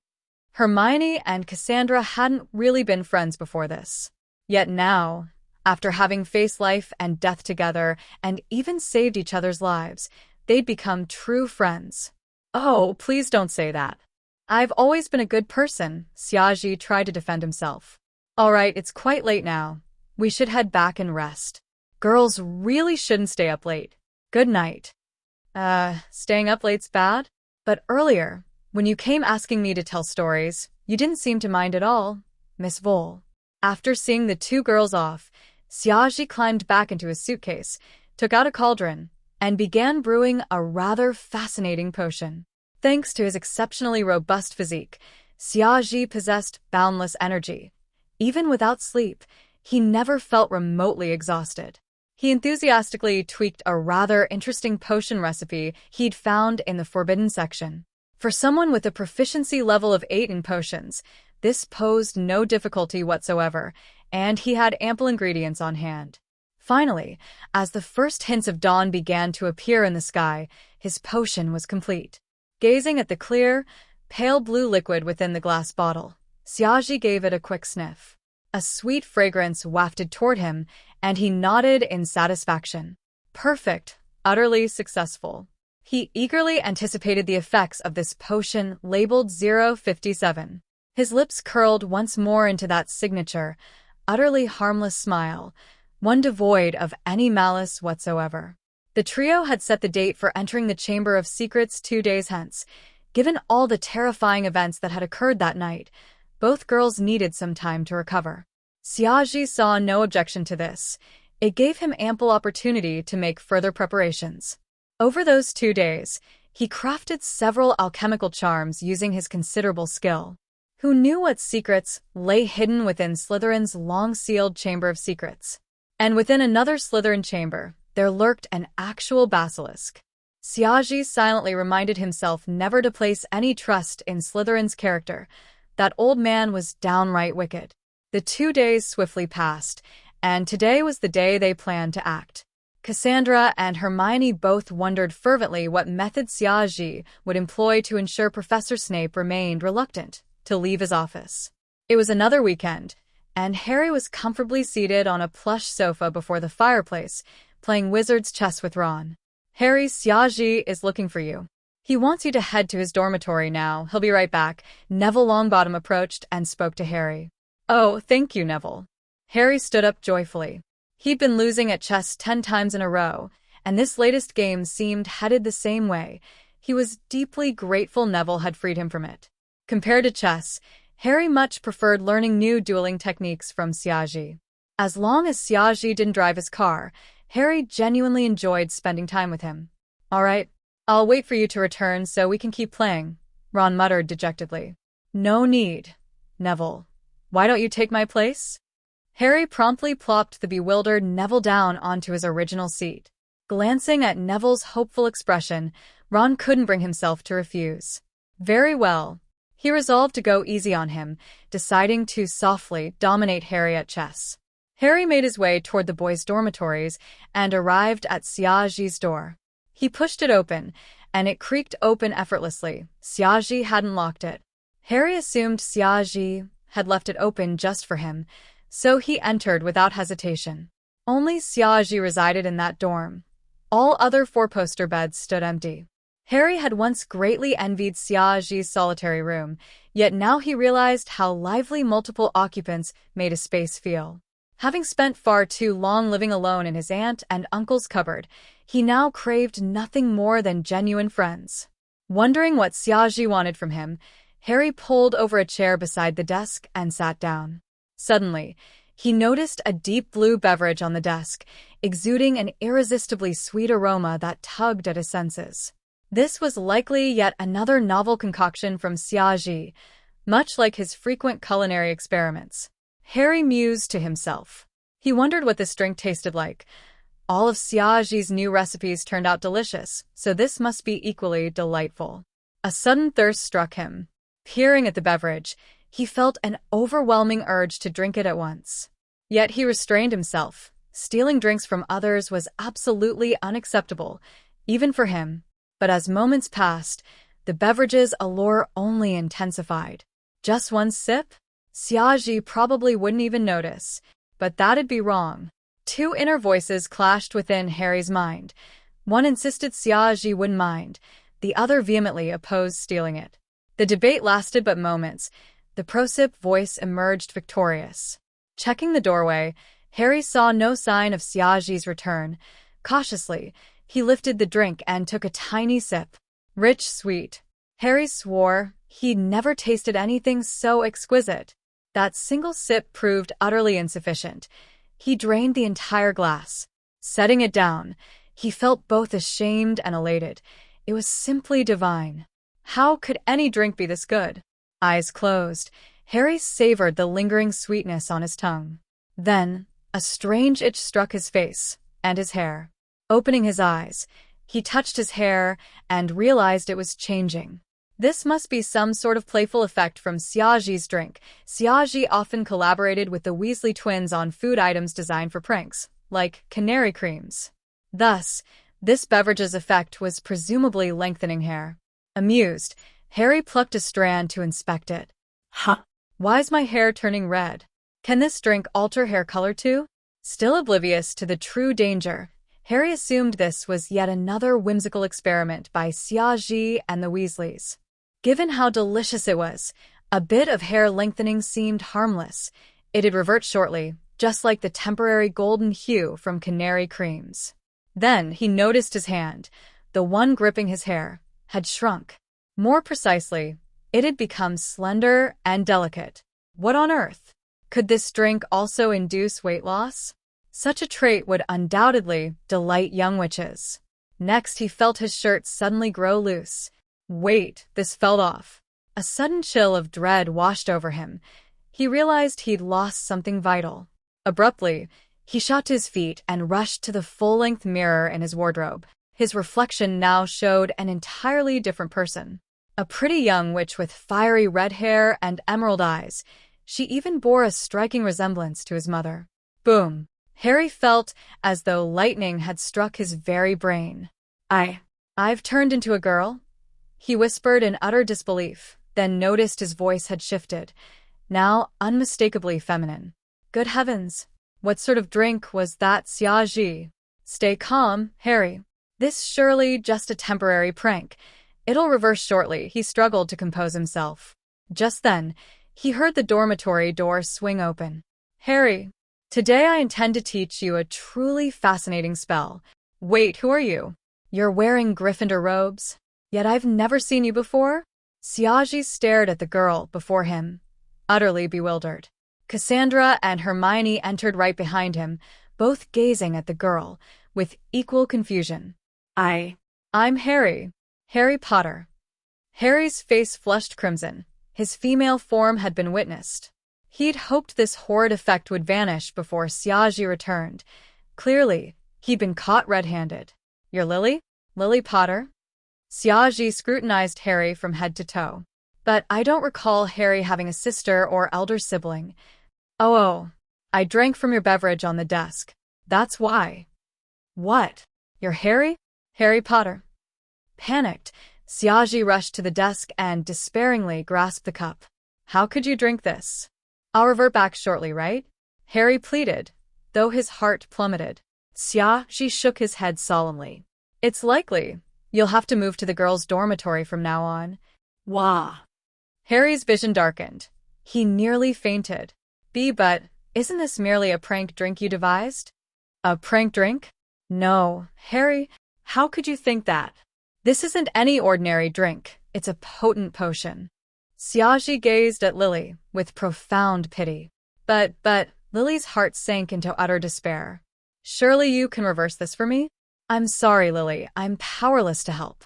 Hermione and Cassandra hadn't really been friends before this. Yet now, after having faced life and death together and even saved each other's lives, they'd become true friends. Oh, please don't say that. I've always been a good person, Siaji tried to defend himself. All right, it's quite late now. We should head back and rest. Girls really shouldn't stay up late. Good night. Staying up late's bad? But earlier, when you came asking me to tell stories, you didn't seem to mind at all, Miss Vole. After seeing the two girls off, Siaji climbed back into his suitcase, took out a cauldron, and began brewing a rather fascinating potion. Thanks to his exceptionally robust physique, Siaji possessed boundless energy. Even without sleep, he never felt remotely exhausted. He enthusiastically tweaked a rather interesting potion recipe he'd found in the forbidden section. For someone with a proficiency level of 8 in potions, this posed no difficulty whatsoever, and he had ample ingredients on hand. Finally, as the first hints of dawn began to appear in the sky, his potion was complete. Gazing at the clear, pale blue liquid within the glass bottle, Siaji gave it a quick sniff. A sweet fragrance wafted toward him, and he nodded in satisfaction. Perfect, utterly successful. He eagerly anticipated the effects of this potion labeled 057. His lips curled once more into that signature, utterly harmless smile, one devoid of any malice whatsoever. The trio had set the date for entering the Chamber of Secrets 2 days hence. Given all the terrifying events that had occurred that night, both girls needed some time to recover. Siaji saw no objection to this. It gave him ample opportunity to make further preparations. Over those 2 days, he crafted several alchemical charms using his considerable skill. Who knew what secrets lay hidden within Slytherin's long-sealed Chamber of Secrets? And within another Slytherin chamber, there lurked an actual basilisk. Siaji silently reminded himself never to place any trust in Slytherin's character. That old man was downright wicked. The 2 days swiftly passed, and today was the day they planned to act. Cassandra and Hermione both wondered fervently what method Siaji would employ to ensure Professor Snape remained reluctant to leave his office. It was another weekend, and Harry was comfortably seated on a plush sofa before the fireplace, playing wizard's chess with Ron. Harry, Siaji is looking for you. He wants you to head to his dormitory now. He'll be right back. Neville Longbottom approached and spoke to Harry. Oh, thank you, Neville. Harry stood up joyfully. He'd been losing at chess 10 times in a row, and this latest game seemed headed the same way. He was deeply grateful Neville had freed him from it. Compared to chess, Harry much preferred learning new dueling techniques from Siaji. As long as Siaji didn't drive his car, Harry genuinely enjoyed spending time with him. "All right, I'll wait for you to return so we can keep playing," Ron muttered dejectedly. "No need, Neville. Why don't you take my place?" Harry promptly plopped the bewildered Neville down onto his original seat. Glancing at Neville's hopeful expression, Ron couldn't bring himself to refuse. Very well. He resolved to go easy on him, deciding to softly dominate Harry at chess. Harry made his way toward the boys' dormitories and arrived at Siaji's door. He pushed it open, and it creaked open effortlessly. Siaji hadn't locked it. Harry assumed Siaji had left it open just for him, so he entered without hesitation. Only Siaji resided in that dorm. All other four-poster beds stood empty. Harry had once greatly envied Siaji's solitary room, yet now he realized how lively multiple occupants made a space feel. Having spent far too long living alone in his aunt and uncle's cupboard, he now craved nothing more than genuine friends. Wondering what Siaji wanted from him, Harry pulled over a chair beside the desk and sat down. Suddenly, he noticed a deep blue beverage on the desk, exuding an irresistibly sweet aroma that tugged at his senses. This was likely yet another novel concoction from Siaji, much like his frequent culinary experiments. Harry mused to himself. He wondered what this drink tasted like. All of Siaji's new recipes turned out delicious, so this must be equally delightful. A sudden thirst struck him. Peering at the beverage, he felt an overwhelming urge to drink it at once. Yet he restrained himself. Stealing drinks from others was absolutely unacceptable, even for him. But as moments passed, the beverage's allure only intensified. Just one sip? Siaji probably wouldn't even notice, but that'd be wrong. Two inner voices clashed within Harry's mind. One insisted Siaji wouldn't mind, the other vehemently opposed stealing it. The debate lasted but moments. The pro-sip voice emerged victorious. Checking the doorway, Harry saw no sign of Siaji's return. Cautiously, he lifted the drink and took a tiny sip. Rich, sweet. Harry swore he'd never tasted anything so exquisite. That single sip proved utterly insufficient. He drained the entire glass. Setting it down, he felt both ashamed and elated. It was simply divine. How could any drink be this good? Eyes closed, Harry savored the lingering sweetness on his tongue. Then, a strange itch struck his face and his hair. Opening his eyes, he touched his hair and realized it was changing. This must be some sort of playful effect from Siaji's drink. Siaji often collaborated with the Weasley twins on food items designed for pranks, like canary creams. Thus, this beverage's effect was presumably lengthening hair. Amused, Harry plucked a strand to inspect it. Huh. Why's my hair turning red? Can this drink alter hair color too? Still oblivious to the true danger, Harry assumed this was yet another whimsical experiment by Siaji and the Weasleys. Given how delicious it was, a bit of hair lengthening seemed harmless. It'd revert shortly, just like the temporary golden hue from canary creams. Then he noticed his hand, the one gripping his hair, had shrunk. More precisely, it had become slender and delicate. What on earth? Could this drink also induce weight loss? Such a trait would undoubtedly delight young witches. Next, he felt his shirt suddenly grow loose. Wait, this fell off. A sudden chill of dread washed over him. He realized he'd lost something vital. Abruptly, he shot to his feet and rushed to the full-length mirror in his wardrobe. His reflection now showed an entirely different person. A pretty young witch with fiery red hair and emerald eyes. She even bore a striking resemblance to his mother. Boom! Harry felt as though lightning had struck his very brain. I've turned into a girl? He whispered in utter disbelief, then noticed his voice had shifted, now unmistakably feminine. Good heavens! What sort of drink was that, Siaji? Stay calm, Harry. This surely just a temporary prank. It'll reverse shortly. He struggled to compose himself. Just then, he heard the dormitory door swing open. Harry, today I intend to teach you a truly fascinating spell. Wait, who are you? You're wearing Gryffindor robes? Yet I've never seen you before? Siaji stared at the girl before him, utterly bewildered. Cassandra and Hermione entered right behind him, both gazing at the girl with equal confusion. I'm Harry. Harry Potter. Harry's face flushed crimson. His female form had been witnessed. He'd hoped this horrid effect would vanish before Siaji returned. Clearly, he'd been caught red-handed. You're Lily? Lily Potter? Siaji scrutinized Harry from head to toe. But I don't recall Harry having a sister or elder sibling. Oh, I drank from your beverage on the desk. That's why. What? You're Harry? Harry Potter. Panicked, Siaji rushed to the desk and despairingly grasped the cup. How could you drink this? I'll revert back shortly, right? Harry pleaded, though his heart plummeted. Siaji shook his head solemnly. It's likely you'll have to move to the girls' dormitory from now on. Wah. Harry's vision darkened. He nearly fainted. But isn't this merely a prank drink you devised? A prank drink? No, Harry, how could you think that? This isn't any ordinary drink. It's a potent potion. Siaji gazed at Lily with profound pity. But Lily's heart sank into utter despair. Surely you can reverse this for me? I'm sorry, Lily. I'm powerless to help.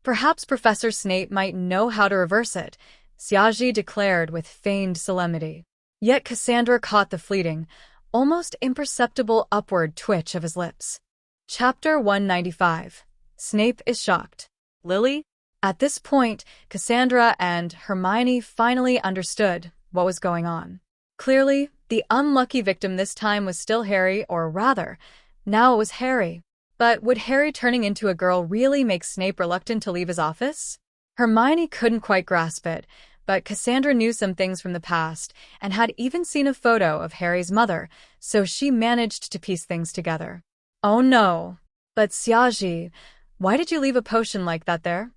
Perhaps Professor Snape might know how to reverse it, Siaji declared with feigned solemnity. Yet Cassandra caught the fleeting, almost imperceptible upward twitch of his lips. Chapter 195. Snape is shocked. Lily? At this point, Cassandra and Hermione finally understood what was going on. Clearly, the unlucky victim this time was still Harry, or rather, now it was Harry. But would Harry turning into a girl really make Snape reluctant to leave his office? Hermione couldn't quite grasp it, but Cassandra knew some things from the past and had even seen a photo of Harry's mother, so she managed to piece things together. Oh no. But Siaji, why did you leave a potion like that there?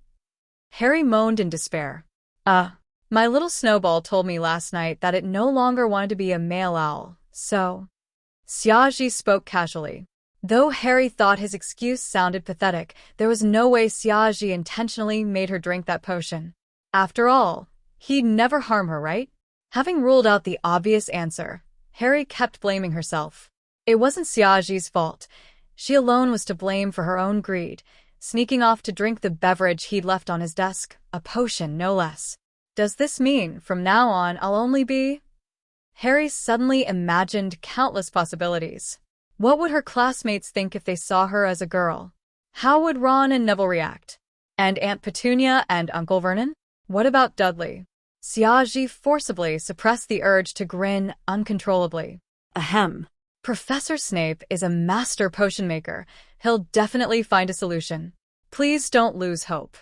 Harry moaned in despair. My little snowball told me last night that it no longer wanted to be a male owl, so... Siaji spoke casually. Though Harry thought his excuse sounded pathetic, there was no way Siaji intentionally made her drink that potion. After all, he'd never harm her, right? Having ruled out the obvious answer, Harry kept blaming herself. It wasn't Siaji's fault. She alone was to blame for her own greed, sneaking off to drink the beverage he'd left on his desk, a potion no less. Does this mean, from now on, I'll only be... Harry suddenly imagined countless possibilities. What would her classmates think if they saw her as a girl? How would Ron and Neville react? And Aunt Petunia and Uncle Vernon? What about Dudley? Siaji forcibly suppressed the urge to grin uncontrollably. Ahem. Professor Snape is a master potion maker. He'll definitely find a solution. Please don't lose hope.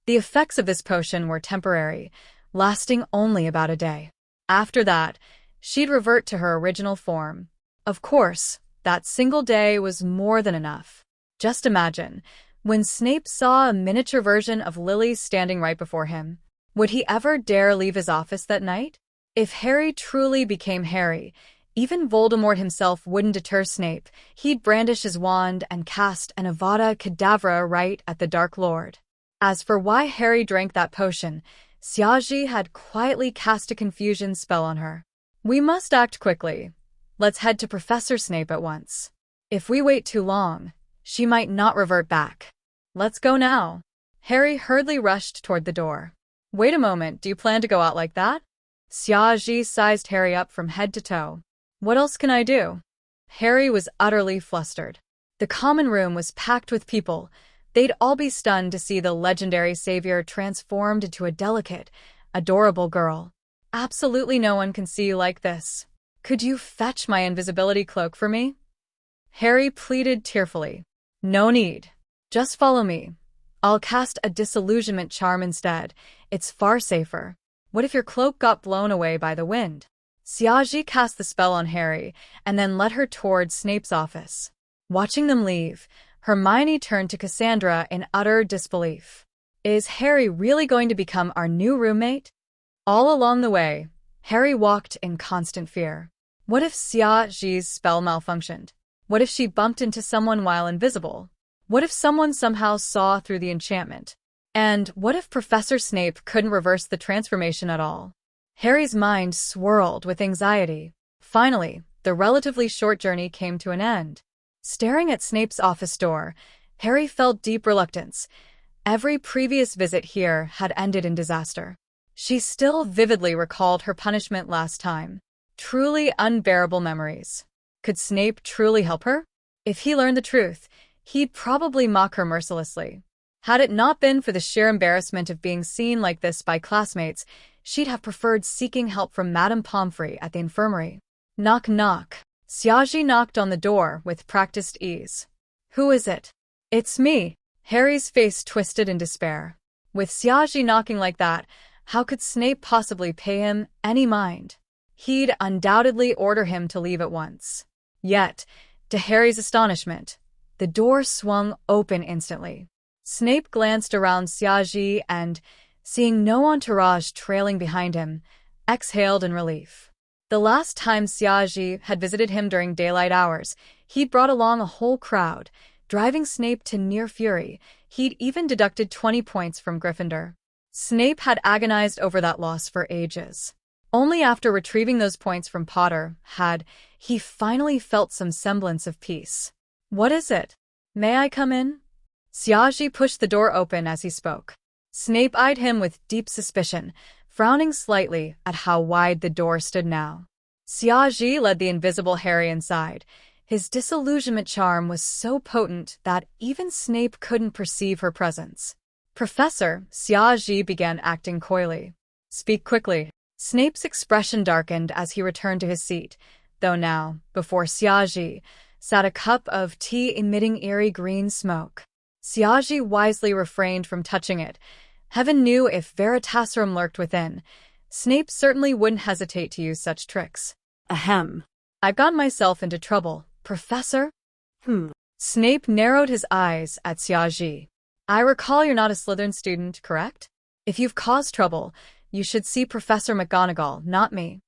The effects of this potion were temporary, lasting only about a day. After that, she'd revert to her original form. Of course, that single day was more than enough. Just imagine, when Snape saw a miniature version of Lily standing right before him, would he ever dare leave his office that night? If Harry truly became Harry, even Voldemort himself wouldn't deter Snape. He'd brandish his wand and cast an Avada Kedavra right at the Dark Lord. As for why Harry drank that potion, Siaji had quietly cast a confusion spell on her. We must act quickly. Let's head to Professor Snape at once. If we wait too long, she might not revert back. Let's go now. Harry hurriedly rushed toward the door. Wait a moment, do you plan to go out like that? Siaji sized Harry up from head to toe. What else can I do? Harry was utterly flustered. The common room was packed with people. They'd all be stunned to see the legendary savior transformed into a delicate, adorable girl. Absolutely no one can see you like this. Could you fetch my invisibility cloak for me? Harry pleaded tearfully. No need. Just follow me. I'll cast a disillusionment charm instead. It's far safer. What if your cloak got blown away by the wind? Siaji cast the spell on Harry and then led her toward Snape's office. Watching them leave, Hermione turned to Cassandra in utter disbelief. Is Harry really going to become our new roommate? All along the way, Harry walked in constant fear. What if Siaji's spell malfunctioned? What if she bumped into someone while invisible? What if someone somehow saw through the enchantment? And what if Professor Snape couldn't reverse the transformation at all? Harry's mind swirled with anxiety. Finally, the relatively short journey came to an end. Staring at Snape's office door, Harry felt deep reluctance. Every previous visit here had ended in disaster. She still vividly recalled her punishment last time. Truly unbearable memories. Could Snape truly help her? If he learned the truth, he'd probably mock her mercilessly. Had it not been for the sheer embarrassment of being seen like this by classmates, she'd have preferred seeking help from Madame Pomfrey at the infirmary. Knock, knock. Xiaji knocked on the door with practiced ease. Who is it? It's me. Harry's face twisted in despair. With Xiaji knocking like that, how could Snape possibly pay him any mind? He'd undoubtedly order him to leave at once. Yet, to Harry's astonishment, the door swung open instantly. Snape glanced around Xiaji and, seeing no entourage trailing behind him, exhaled in relief. The last time Xiaji had visited him during daylight hours, he'd brought along a whole crowd, driving Snape to near fury. He'd even deducted 20 points from Gryffindor. Snape had agonized over that loss for ages. Only after retrieving those points from Potter had he finally felt some semblance of peace. What is it? May I come in? Xiaji pushed the door open as he spoke. Snape eyed him with deep suspicion, frowning slightly at how wide the door stood now. Xiaji led the invisible Harry inside. His disillusionment charm was so potent that even Snape couldn't perceive her presence. Professor, Xiaji began acting coyly. Speak quickly. Snape's expression darkened as he returned to his seat, though now, before Xiaji, sat a cup of tea emitting eerie green smoke. Xiaji wisely refrained from touching it. Heaven knew if Veritaserum lurked within. Snape certainly wouldn't hesitate to use such tricks. Ahem. I've gotten myself into trouble, Professor? Snape narrowed his eyes at Xiaji. I recall you're not a Slytherin student, correct? If you've caused trouble, you should see Professor McGonagall, not me.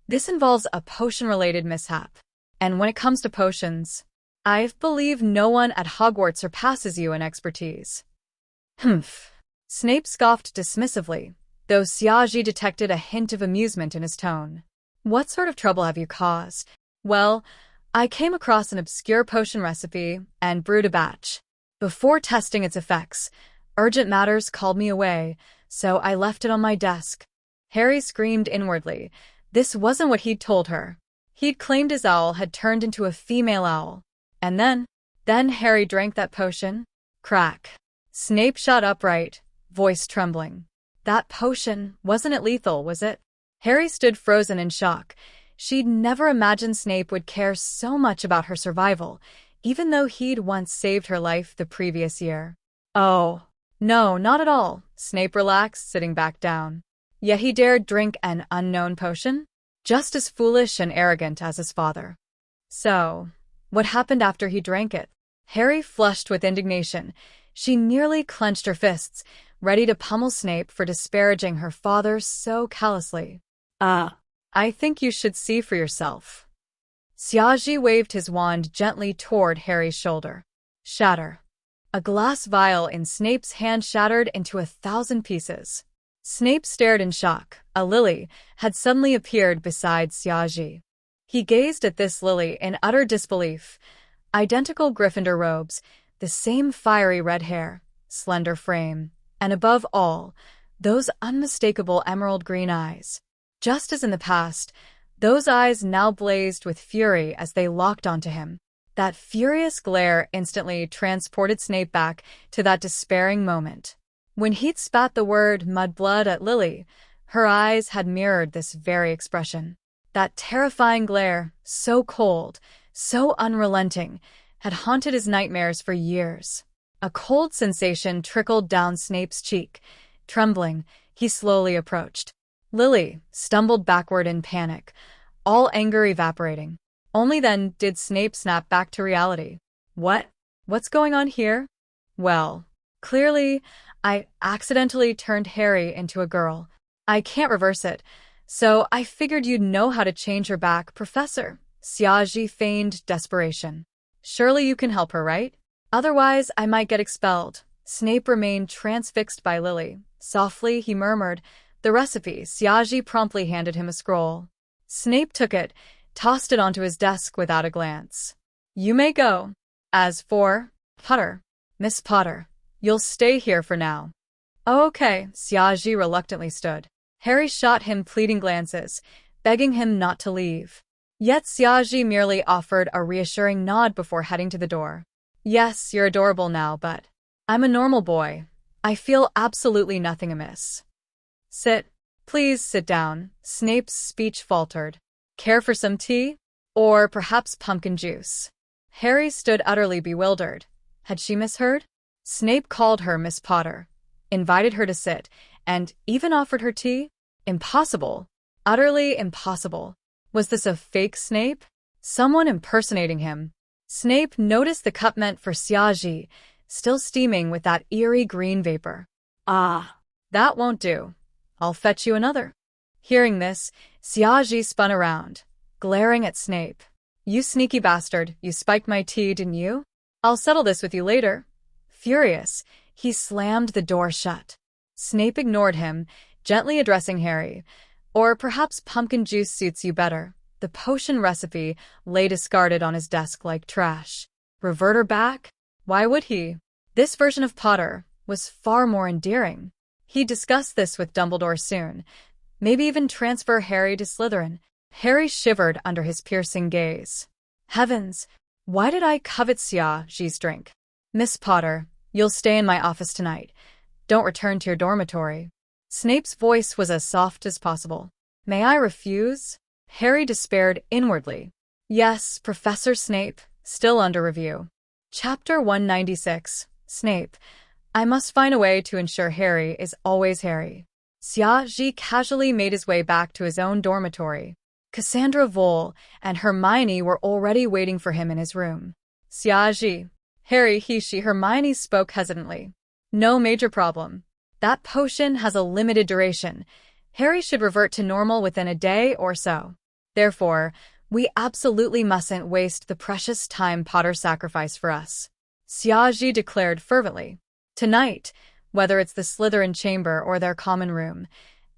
This involves a potion-related mishap. And when it comes to potions, I believe no one at Hogwarts surpasses you in expertise. Humph. Snape scoffed dismissively, though Xiaji detected a hint of amusement in his tone. What sort of trouble have you caused? Well, I came across an obscure potion recipe and brewed a batch. Before testing its effects, urgent matters called me away, so I left it on my desk. Harry screamed inwardly. This wasn't what he'd told her. He'd claimed his owl had turned into a female owl. And then Harry drank that potion. Crack. Snape shot upright, voice trembling. That potion, wasn't it lethal, was it? Harry stood frozen in shock. She'd never imagined Snape would care so much about her survival, even though he'd once saved her life the previous year. Oh, no, not at all, Snape relaxed, sitting back down. Yet he dared drink an unknown potion? Just as foolish and arrogant as his father. So, what happened after he drank it? Harry flushed with indignation. She nearly clenched her fists, ready to pummel Snape for disparaging her father so callously. I think you should see for yourself. Xiaji waved his wand gently toward Harry's shoulder. Shatter. A glass vial in Snape's hand shattered into 1,000 pieces. Snape stared in shock. A lily had suddenly appeared beside Xiaji. He gazed at this lily in utter disbelief. Identical Gryffindor robes, the same fiery red hair, slender frame, and above all, those unmistakable emerald green eyes. Just as in the past, those eyes now blazed with fury as they locked onto him. That furious glare instantly transported Snape back to that despairing moment. When he'd spat the word mudblood at Lily, her eyes had mirrored this very expression. That terrifying glare, so cold, so unrelenting, had haunted his nightmares for years. A cold sensation trickled down Snape's cheek. Trembling, he slowly approached. Lily stumbled backward in panic, all anger evaporating. Only then did Snape snap back to reality. What's going on here? Well, clearly, I accidentally turned Harry into a girl. I can't reverse it, so I figured you'd know how to change her back, Professor. Xiaji feigned desperation. Surely you can help her, right? Otherwise, I might get expelled. Snape remained transfixed by Lily. Softly, he murmured the recipe. Siaji promptly handed him a scroll. Snape took it, tossed it onto his desk without a glance. You may go. As for Potter, Miss Potter, you'll stay here for now. Oh, okay. Siaji reluctantly stood. Harry shot him pleading glances, begging him not to leave. Yet Siaji merely offered a reassuring nod before heading to the door. Yes, you're adorable now, but I'm a normal boy. I feel absolutely nothing amiss. Sit. Please sit down. Snape's speech faltered. Care for some tea? Or perhaps pumpkin juice? Harry stood utterly bewildered. Had she misheard? Snape called her Miss Potter, invited her to sit, and even offered her tea? Impossible. Utterly impossible. Was this a fake Snape? Someone impersonating him? Snape noticed the cup meant for Siaji, still steaming with that eerie green vapor. Ah. That won't do. I'll fetch you another. Hearing this, Siaji spun around, glaring at Snape. You sneaky bastard, you spiked my tea, didn't you? I'll settle this with you later. Furious, he slammed the door shut. Snape ignored him, gently addressing Harry. Or perhaps pumpkin juice suits you better. The potion recipe lay discarded on his desk like trash. Revert her back? Why would he? This version of Potter was far more endearing. He'd discuss this with Dumbledore soon. Maybe even transfer Harry to Slytherin. Harry shivered under his piercing gaze. Heavens, why did I covet Siaji's drink? Miss Potter, you'll stay in my office tonight. Don't return to your dormitory. Snape's voice was as soft as possible. May I refuse? Harry despaired inwardly. Yes, Professor Snape, still under review. Chapter 196. Snape. I must find a way to ensure Harry is always Harry. Siaji casually made his way back to his own dormitory. Cassandra Vole and Hermione were already waiting for him in his room. Siaji. Harry, she. Hermione spoke hesitantly. No major problem. That potion has a limited duration. Harry should revert to normal within a day or so. Therefore, we absolutely mustn't waste the precious time Potter sacrificed for us. Siaji declared fervently. Tonight, whether it's the Slytherin chamber or their common room,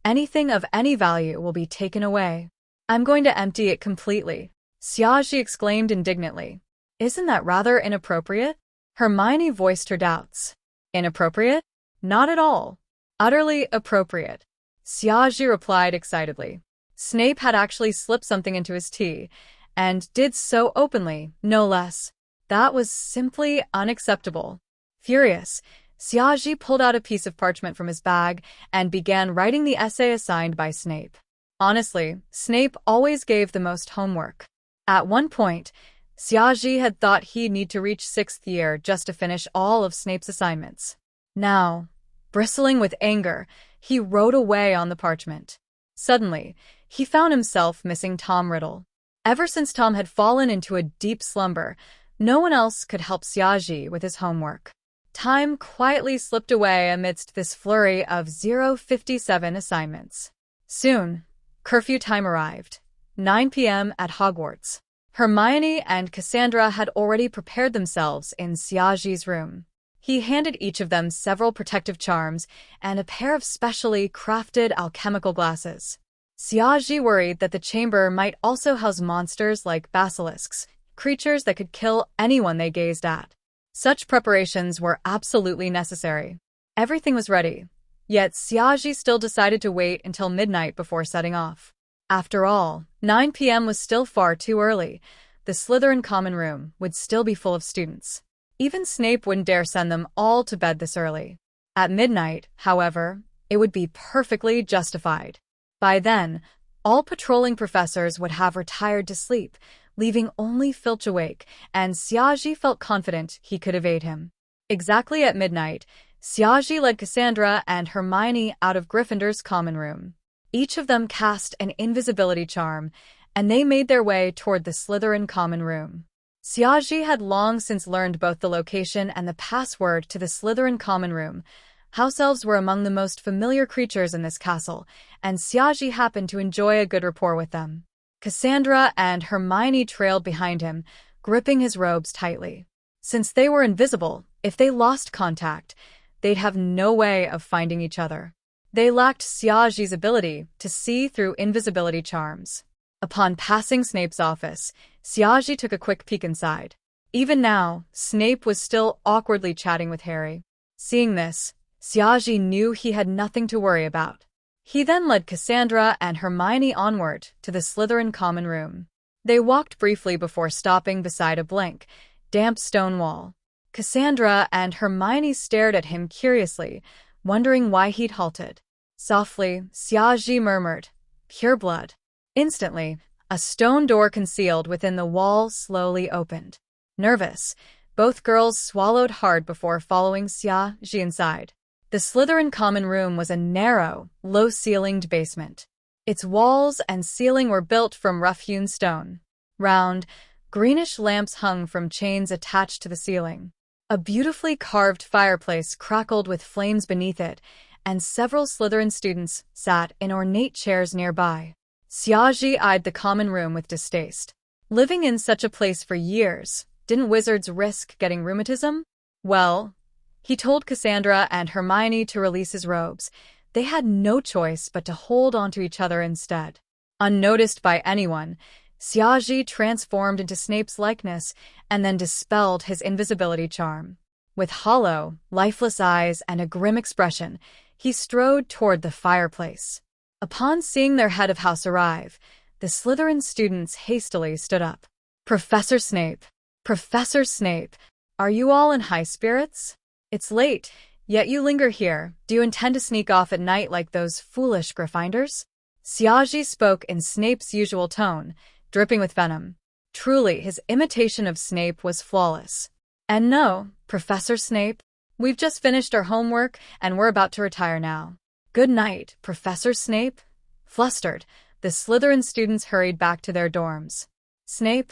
anything of any value will be taken away. I'm going to empty it completely. Siaji exclaimed indignantly. Isn't that rather inappropriate? Hermione voiced her doubts. Inappropriate? Not at all. Utterly appropriate. Siaji replied excitedly. Snape had actually slipped something into his tea, and did so openly, no less. That was simply unacceptable. Furious, Siaji pulled out a piece of parchment from his bag and began writing the essay assigned by Snape. Honestly, Snape always gave the most homework. At one point, Siaji had thought he'd need to reach 6th year just to finish all of Snape's assignments. Now, bristling with anger, he wrote away on the parchment. Suddenly, he found himself missing Tom Riddle. Ever since Tom had fallen into a deep slumber, no one else could help Siaji with his homework. Time quietly slipped away amidst this flurry of 057 assignments. Soon, curfew time arrived. 9 p.m. at Hogwarts. Hermione and Cassandra had already prepared themselves in Siaji's room. He handed each of them several protective charms and a pair of specially crafted alchemical glasses. Siaji worried that the chamber might also house monsters like basilisks, creatures that could kill anyone they gazed at. Such preparations were absolutely necessary. Everything was ready, yet Siaji still decided to wait until midnight before setting off. After all, 9 p.m. was still far too early. The Slytherin common room would still be full of students. Even Snape wouldn't dare send them all to bed this early. At midnight, however, it would be perfectly justified. By then, all patrolling professors would have retired to sleep, leaving only Filch awake, and Siaji felt confident he could evade him. Exactly at midnight, Siaji led Cassandra and Hermione out of Gryffindor's common room. Each of them cast an invisibility charm, and they made their way toward the Slytherin common room. Siaji had long since learned both the location and the password to the Slytherin common room. House elves were among the most familiar creatures in this castle, and Siaji happened to enjoy a good rapport with them. Cassandra and Hermione trailed behind him, gripping his robes tightly. Since they were invisible, if they lost contact, they'd have no way of finding each other. They lacked Xiaoji's ability to see through invisibility charms. Upon passing Snape's office, Xiaoji took a quick peek inside. Even now, Snape was still awkwardly chatting with Harry. Seeing this, Xiaoji knew he had nothing to worry about. He then led Cassandra and Hermione onward to the Slytherin common room. They walked briefly before stopping beside a blank, damp stone wall. Cassandra and Hermione stared at him curiously, wondering why he'd halted. Softly, Xiaoji murmured, "Pure blood." Instantly, a stone door concealed within the wall slowly opened. Nervous, both girls swallowed hard before following Xiaoji inside. The Slytherin common room was a narrow, low-ceilinged basement. Its walls and ceiling were built from rough-hewn stone. Round, greenish lamps hung from chains attached to the ceiling. A beautifully carved fireplace crackled with flames beneath it, and several Slytherin students sat in ornate chairs nearby. Xiaoji eyed the common room with distaste. Living in such a place for years, didn't wizards risk getting rheumatism? Well, he told Cassandra and Hermione to release his robes. They had no choice but to hold onto each other instead. Unnoticed by anyone, Xiaoji transformed into Snape's likeness and then dispelled his invisibility charm. With hollow, lifeless eyes and a grim expression, he strode toward the fireplace. Upon seeing their head of house arrive, the Slytherin students hastily stood up. "Professor Snape! Professor Snape! Are you all in high spirits? It's late, yet you linger here. Do you intend to sneak off at night like those foolish Gryffindors?" Xiaoji spoke in Snape's usual tone, dripping with venom. Truly, his imitation of Snape was flawless. "And no, Professor Snape, we've just finished our homework and we're about to retire now. Good night, Professor Snape." Flustered, the Slytherin students hurried back to their dorms. Snape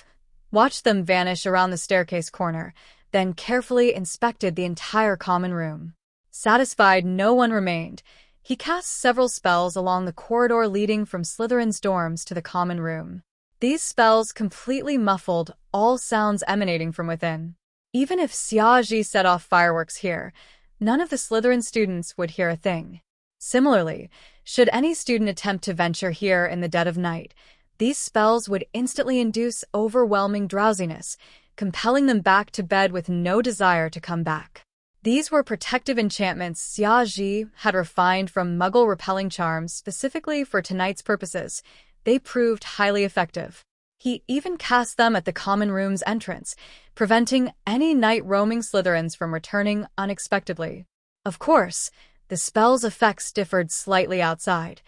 watched them vanish around the staircase corner, then carefully inspected the entire common room. Satisfied no one remained, he cast several spells along the corridor leading from Slytherin's dorms to the common room. These spells completely muffled all sounds emanating from within. Even if Xiaoji set off fireworks here, none of the Slytherin students would hear a thing. Similarly, should any student attempt to venture here in the dead of night, these spells would instantly induce overwhelming drowsiness, compelling them back to bed with no desire to come back. These were protective enchantments Xiaoji had refined from Muggle-repelling charms specifically for tonight's purposes. They proved highly effective. He even cast them at the common room's entrance, preventing any night-roaming Slytherins from returning unexpectedly. Of course, the spell's effects differed slightly outside.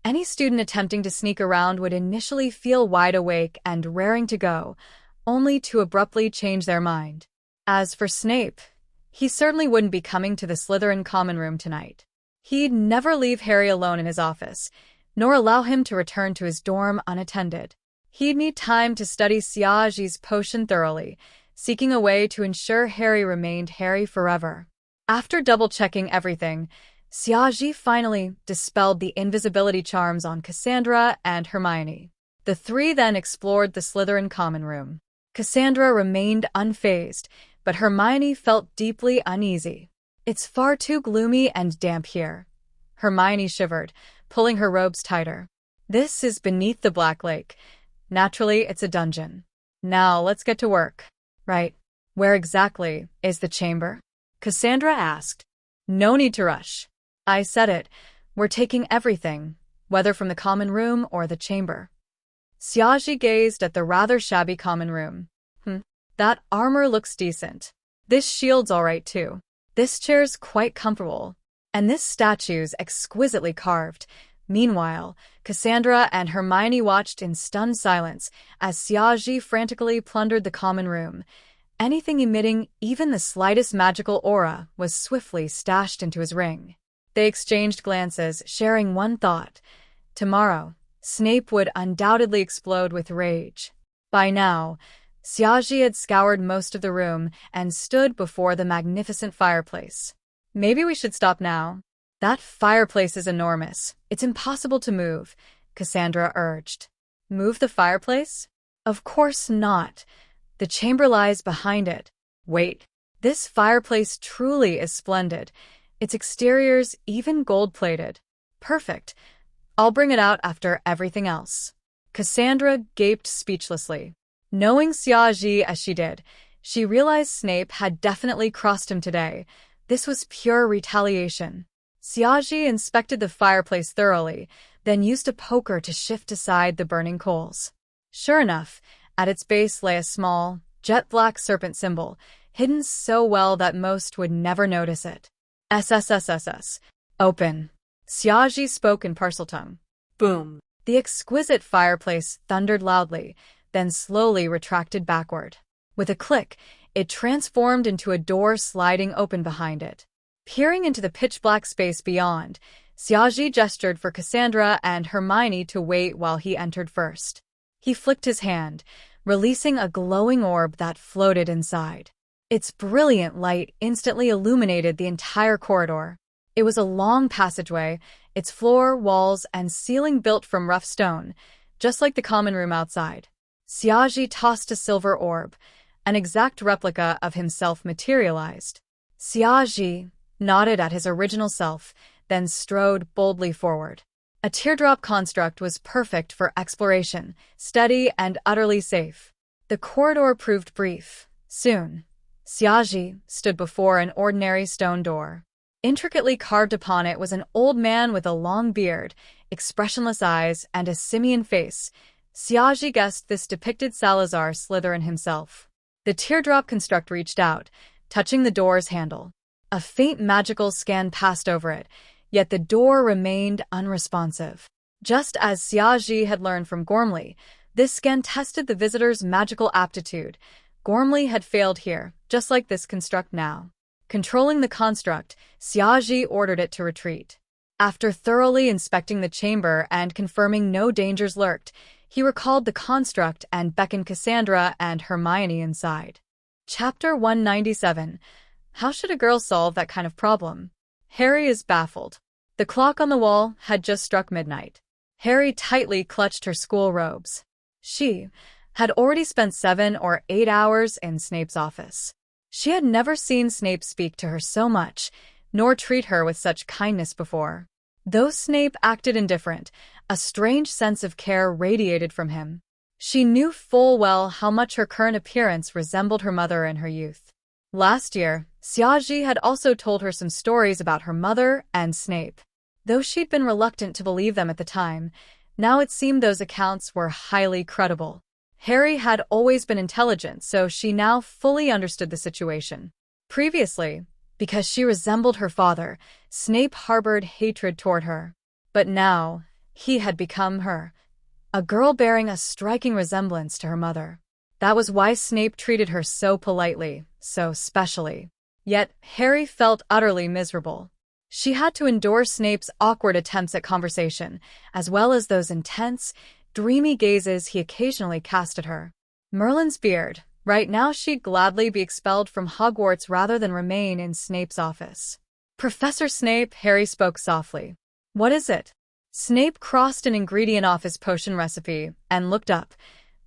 Any student attempting to sneak around would initially feel wide awake and raring to go, only to abruptly change their mind. As for Snape, he certainly wouldn't be coming to the Slytherin common room tonight. He'd never leave Harry alone in his office, nor allow him to return to his dorm unattended. He'd need time to study Xiaoji's potion thoroughly, seeking a way to ensure Harry remained Harry forever. After double-checking everything, Xiaoji finally dispelled the invisibility charms on Cassandra and Hermione. The three then explored the Slytherin common room. Cassandra remained unfazed, but Hermione felt deeply uneasy. "It's far too gloomy and damp here." Hermione shivered, pulling her robes tighter. "This is beneath the Black Lake. Naturally, it's a dungeon. Now, let's get to work." "Right. Where exactly is the chamber?" Cassandra asked. "No need to rush. I said it. We're taking everything, whether from the common room or the chamber." Xiaoji gazed at the rather shabby common room. That armor looks decent. This shield's all right too. This chair's quite comfortable. And this statue's exquisitely carved." Meanwhile, Cassandra and Hermione watched in stunned silence as Xiaoji frantically plundered the common room. Anything emitting even the slightest magical aura was swiftly stashed into his ring. They exchanged glances, sharing one thought. Tomorrow, Snape would undoubtedly explode with rage. By now, Xiaoji had scoured most of the room and stood before the magnificent fireplace. "Maybe we should stop now." "That fireplace is enormous. It's impossible to move," Cassandra urged. "Move the fireplace?" "Of course not. The chamber lies behind it. Wait. This fireplace truly is splendid. Its exterior's even gold-plated. Perfect. I'll bring it out after everything else. Cassandra gaped speechlessly. Knowing Xiaji as she did, she realized Snape had definitely crossed him today. This was pure retaliation. Xiaji inspected the fireplace thoroughly, then used a poker to shift aside the burning coals. Sure enough, at its base lay a small, jet-black serpent symbol, hidden so well that most would never notice it. SSSSS. Open. Xiaji spoke in Parseltongue. Boom. The exquisite fireplace thundered loudly, then slowly retracted backward. With a click, it transformed into a door sliding open behind it. Peering into the pitch-black space beyond, Xiaji gestured for Cassandra and Hermione to wait while he entered first. He flicked his hand, releasing a glowing orb that floated inside. Its brilliant light instantly illuminated the entire corridor. It was a long passageway, its floor, walls, and ceiling built from rough stone, just like the common room outside. Xiaji tossed a silver orb. An exact replica of himself materialized. Xiaji nodded at his original self, then strode boldly forward. A teardrop construct was perfect for exploration, steady and utterly safe. The corridor proved brief. Soon, Xiaji stood before an ordinary stone door. Intricately carved upon it was an old man with a long beard, expressionless eyes, and a simian face. Xiaji guessed this depicted Salazar Slytherin himself. The teardrop construct reached out, touching the door's handle. A faint magical scan passed over it, yet the door remained unresponsive. Just as Xiaji had learned from Gormley, this scan tested the visitor's magical aptitude. Gormley had failed here, just like this construct now. Controlling the construct, Xiaji ordered it to retreat. After thoroughly inspecting the chamber and confirming no dangers lurked, he recalled the construct and beckoned Cassandra and Hermione inside. Chapter 197. How should a girl solve that kind of problem? Harry is baffled. The clock on the wall had just struck midnight. Harry tightly clutched her school robes. She had already spent 7 or 8 hours in Snape's office. She had never seen Snape speak to her so much, nor treat her with such kindness before. Though Snape acted indifferent, a strange sense of care radiated from him. She knew full well how much her current appearance resembled her mother in her youth. Last year, Xiaji had also told her some stories about her mother and Snape. Though she'd been reluctant to believe them at the time, now it seemed those accounts were highly credible. Harry had always been intelligent, so she now fully understood the situation. Previously, because she resembled her father, Snape harbored hatred toward her. But now, he had become her, a girl bearing a striking resemblance to her mother. That was why Snape treated her so politely, so specially. Yet, Harry felt utterly miserable. She had to endure Snape's awkward attempts at conversation, as well as those intense, dreamy gazes he occasionally cast at her. Merlin's beard. Right now she'd gladly be expelled from Hogwarts rather than remain in Snape's office. Professor Snape, Harry spoke softly. What is it? Snape crossed an ingredient off his potion recipe and looked up.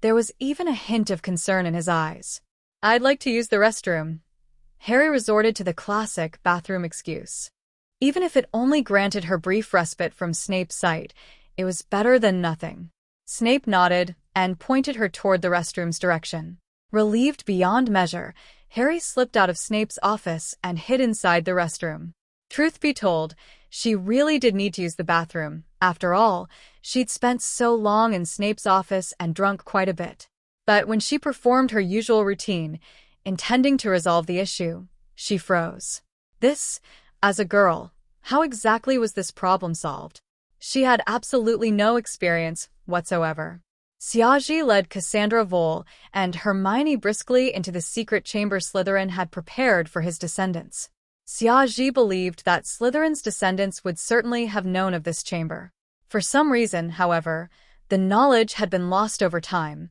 There was even a hint of concern in his eyes. I'd like to use the restroom. Harry resorted to the classic bathroom excuse. Even if it only granted her brief respite from Snape's sight, it was better than nothing. Snape nodded and pointed her toward the restroom's direction. Relieved beyond measure, Harry slipped out of Snape's office and hid inside the restroom. Truth be told, she really did need to use the bathroom. After all, she'd spent so long in Snape's office and drunk quite a bit. But when she performed her usual routine, intending to resolve the issue, she froze. As a girl, how exactly was this problem solved? She had absolutely no experience whatsoever. Xiaji led Cassandra Vole and Hermione briskly into the secret chamber Slytherin had prepared for his descendants. Xiaji believed that Slytherin's descendants would certainly have known of this chamber. For some reason, however, the knowledge had been lost over time,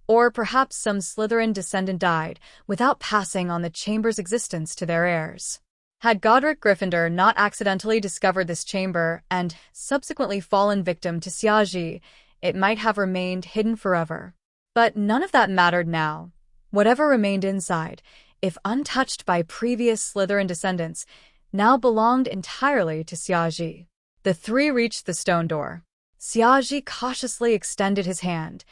or perhaps some Slytherin descendant died without passing on the chamber's existence to their heirs. Had Godric Gryffindor not accidentally discovered this chamber and subsequently fallen victim to Xiaji, it might have remained hidden forever. But none of that mattered now. Whatever remained inside, if untouched by previous Slytherin descendants, now belonged entirely to Xiaji. The three reached the stone door. Xiaji cautiously extended his hand.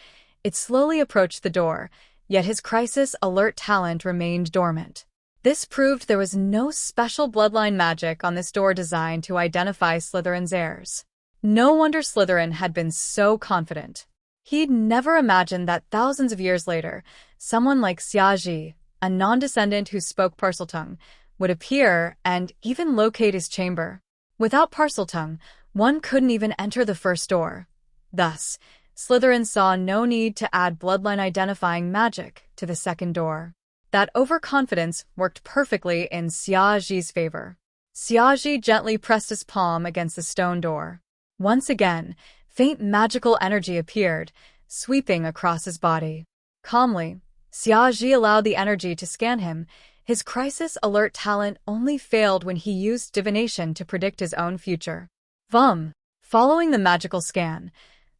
It slowly approached the door, yet his crisis alert talent remained dormant. This proved there was no special bloodline magic on this door designed to identify Slytherin's heirs. No wonder Slytherin had been so confident. He'd never imagined that thousands of years later, someone like Xiaji, a non-descendant who spoke Parseltongue, would appear and even locate his chamber. Without Parseltongue, one couldn't even enter the first door. Thus, Slytherin saw no need to add bloodline-identifying magic to the second door. That overconfidence worked perfectly in Xiaji's favor. Xiaji gently pressed his palm against the stone door. Once again, faint magical energy appeared, sweeping across his body. Calmly, Xiaji allowed the energy to scan him. His crisis alert talent only failed when he used divination to predict his own future. Vum! Following the magical scan,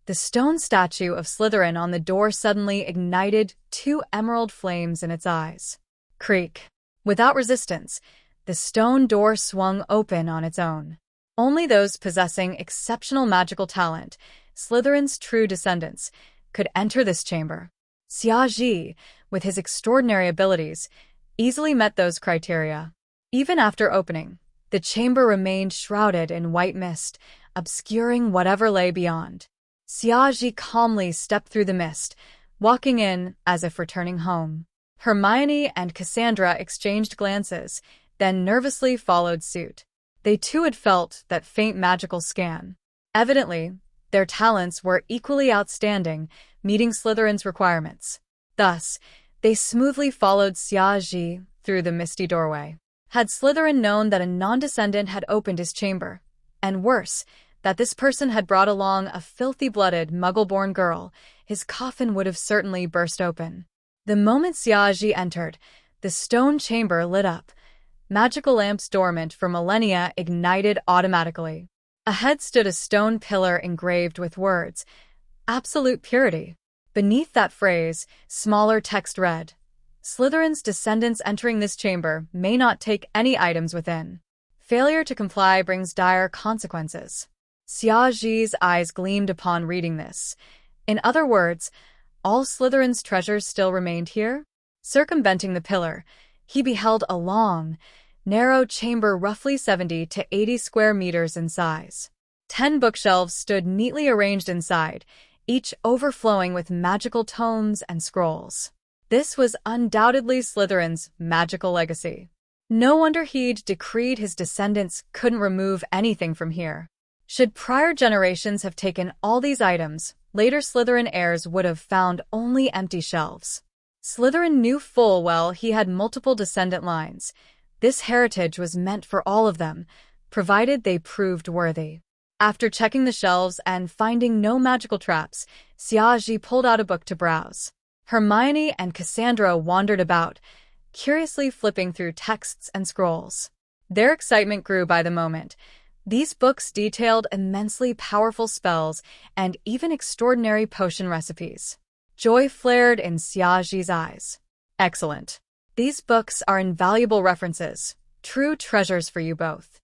the stone statue of Slytherin on the door suddenly ignited 2 emerald flames in its eyes. Creak! Without resistance, the stone door swung open on its own. Only those possessing exceptional magical talent, Slytherin's true descendants, could enter this chamber. Xiaji, with his extraordinary abilities, easily met those criteria. Even after opening, the chamber remained shrouded in white mist, obscuring whatever lay beyond. Xiaji calmly stepped through the mist, walking in as if returning home. Hermione and Cassandra exchanged glances, then nervously followed suit. They too had felt that faint magical scan. Evidently, their talents were equally outstanding, meeting Slytherin's requirements. Thus, they smoothly followed Xiaji through the misty doorway. Had Slytherin known that a non-descendant had opened his chamber, and worse, that this person had brought along a filthy-blooded, muggle-born girl, his coffin would have certainly burst open. The moment Xiaji entered, the stone chamber lit up. Magical lamps dormant for millennia ignited automatically. Ahead stood a stone pillar engraved with words, "Absolute Purity." Beneath that phrase, smaller text read, "Slytherin's descendants entering this chamber may not take any items within. Failure to comply brings dire consequences." Xiaji's eyes gleamed upon reading this. In other words, all Slytherin's treasures still remained here? Circumventing the pillar, he beheld a long, narrow chamber roughly 70 to 80 square meters in size. 10 bookshelves stood neatly arranged inside, each overflowing with magical tomes and scrolls. This was undoubtedly Slytherin's magical legacy. No wonder he'd decreed his descendants couldn't remove anything from here. Should prior generations have taken all these items, later Slytherin heirs would have found only empty shelves. Slytherin knew full well he had multiple descendant lines. This heritage was meant for all of them, provided they proved worthy. After checking the shelves and finding no magical traps, Xiaji pulled out a book to browse. Hermione and Cassandra wandered about, curiously flipping through texts and scrolls. Their excitement grew by the moment. These books detailed immensely powerful spells and even extraordinary potion recipes. Joy flared in Xiaji's eyes. "Excellent. These books are invaluable references, true treasures for you both."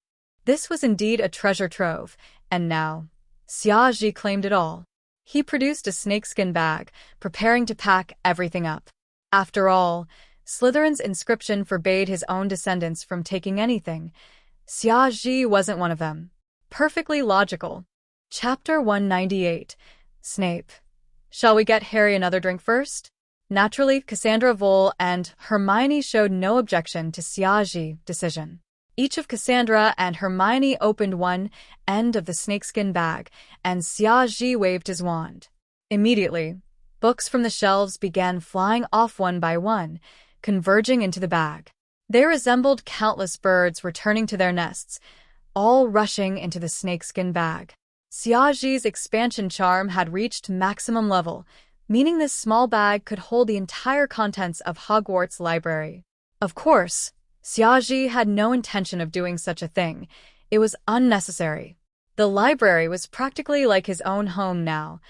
This was indeed a treasure trove, and now, Xiaji claimed it all. He produced a snakeskin bag, preparing to pack everything up. After all, Slytherin's inscription forbade his own descendants from taking anything. Xiaji wasn't one of them. Perfectly logical. Chapter 198. Snape. Shall we get Harry another drink first? Naturally, Cassandra Vole and Hermione showed no objection to Xiaji's decision. Each of Cassandra and Hermione opened one end of the snakeskin bag, and Xiaji waved his wand. Immediately, books from the shelves began flying off one by one, converging into the bag. They resembled countless birds returning to their nests, all rushing into the snakeskin bag. Xiaji's expansion charm had reached maximum level, meaning this small bag could hold the entire contents of Hogwarts' library. Of course, Xiaji had no intention of doing such a thing. It was unnecessary. The library was practically like his own home now.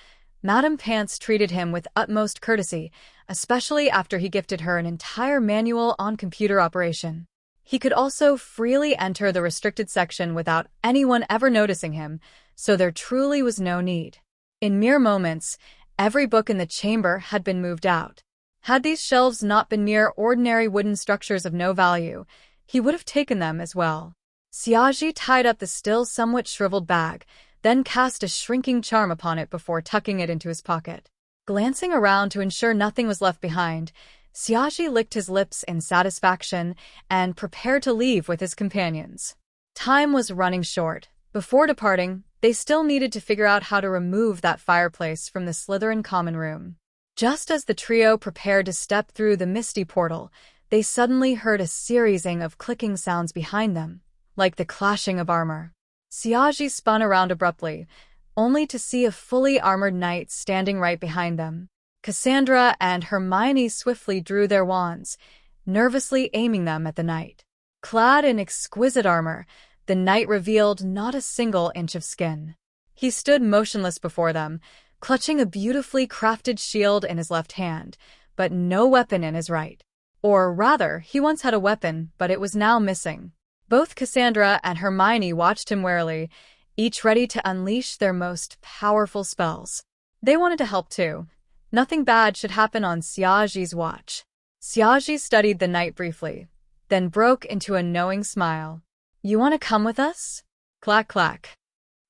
Madame Pants treated him with utmost courtesy, especially after he gifted her an entire manual on computer operation. He could also freely enter the restricted section without anyone ever noticing him, so there truly was no need. In mere moments, every book in the chamber had been moved out. Had these shelves not been mere ordinary wooden structures of no value, he would have taken them as well. Xiaji tied up the still somewhat shriveled bag, then cast a shrinking charm upon it before tucking it into his pocket. Glancing around to ensure nothing was left behind, Xiaji licked his lips in satisfaction and prepared to leave with his companions. Time was running short. Before departing, they still needed to figure out how to remove that fireplace from the Slytherin common room. Just as the trio prepared to step through the misty portal, they suddenly heard a series of clicking sounds behind them, like the clashing of armor. Xiaji spun around abruptly, only to see a fully armored knight standing right behind them. Cassandra and Hermione swiftly drew their wands, nervously aiming them at the knight. Clad in exquisite armor, the knight revealed not a single inch of skin. He stood motionless before them, clutching a beautifully crafted shield in his left hand, but no weapon in his right. Or rather, he once had a weapon, but it was now missing. Both Cassandra and Hermione watched him warily, each ready to unleash their most powerful spells. They wanted to help too. Nothing bad should happen on Xiaji's watch. Xiaji studied the knight briefly, then broke into a knowing smile. "You want to come with us?" Clack clack.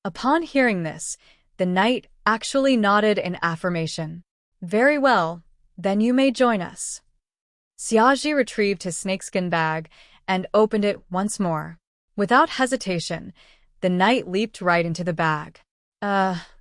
Upon hearing this, the knight actually nodded in affirmation. "Very well, then you may join us." Xiaji retrieved his snakeskin bag and opened it once more. Without hesitation, the knight leaped right into the bag.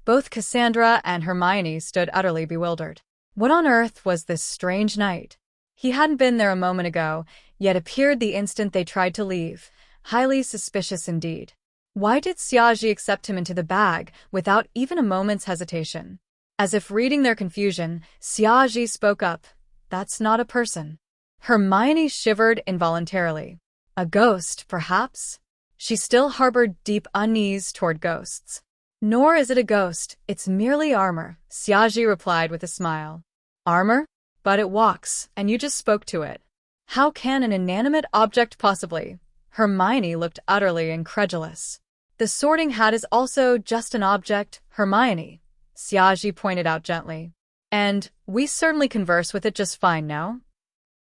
Both Cassandra and Hermione stood utterly bewildered. What on earth was this strange knight? He hadn't been there a moment ago, yet appeared the instant they tried to leave. Highly suspicious indeed. Why did Xiaji accept him into the bag without even a moment's hesitation? As if reading their confusion, Xiaji spoke up. "That's not a person." Hermione shivered involuntarily. A ghost, perhaps? She still harbored deep unease toward ghosts. "Nor is it a ghost, it's merely armor," Xiaji replied with a smile. "Armor? But it walks, and you just spoke to it. How can an inanimate object possibly?" Hermione looked utterly incredulous. "The Sorting Hat is also just an object, Hermione," Xiaji pointed out gently. "And we certainly converse with it just fine now."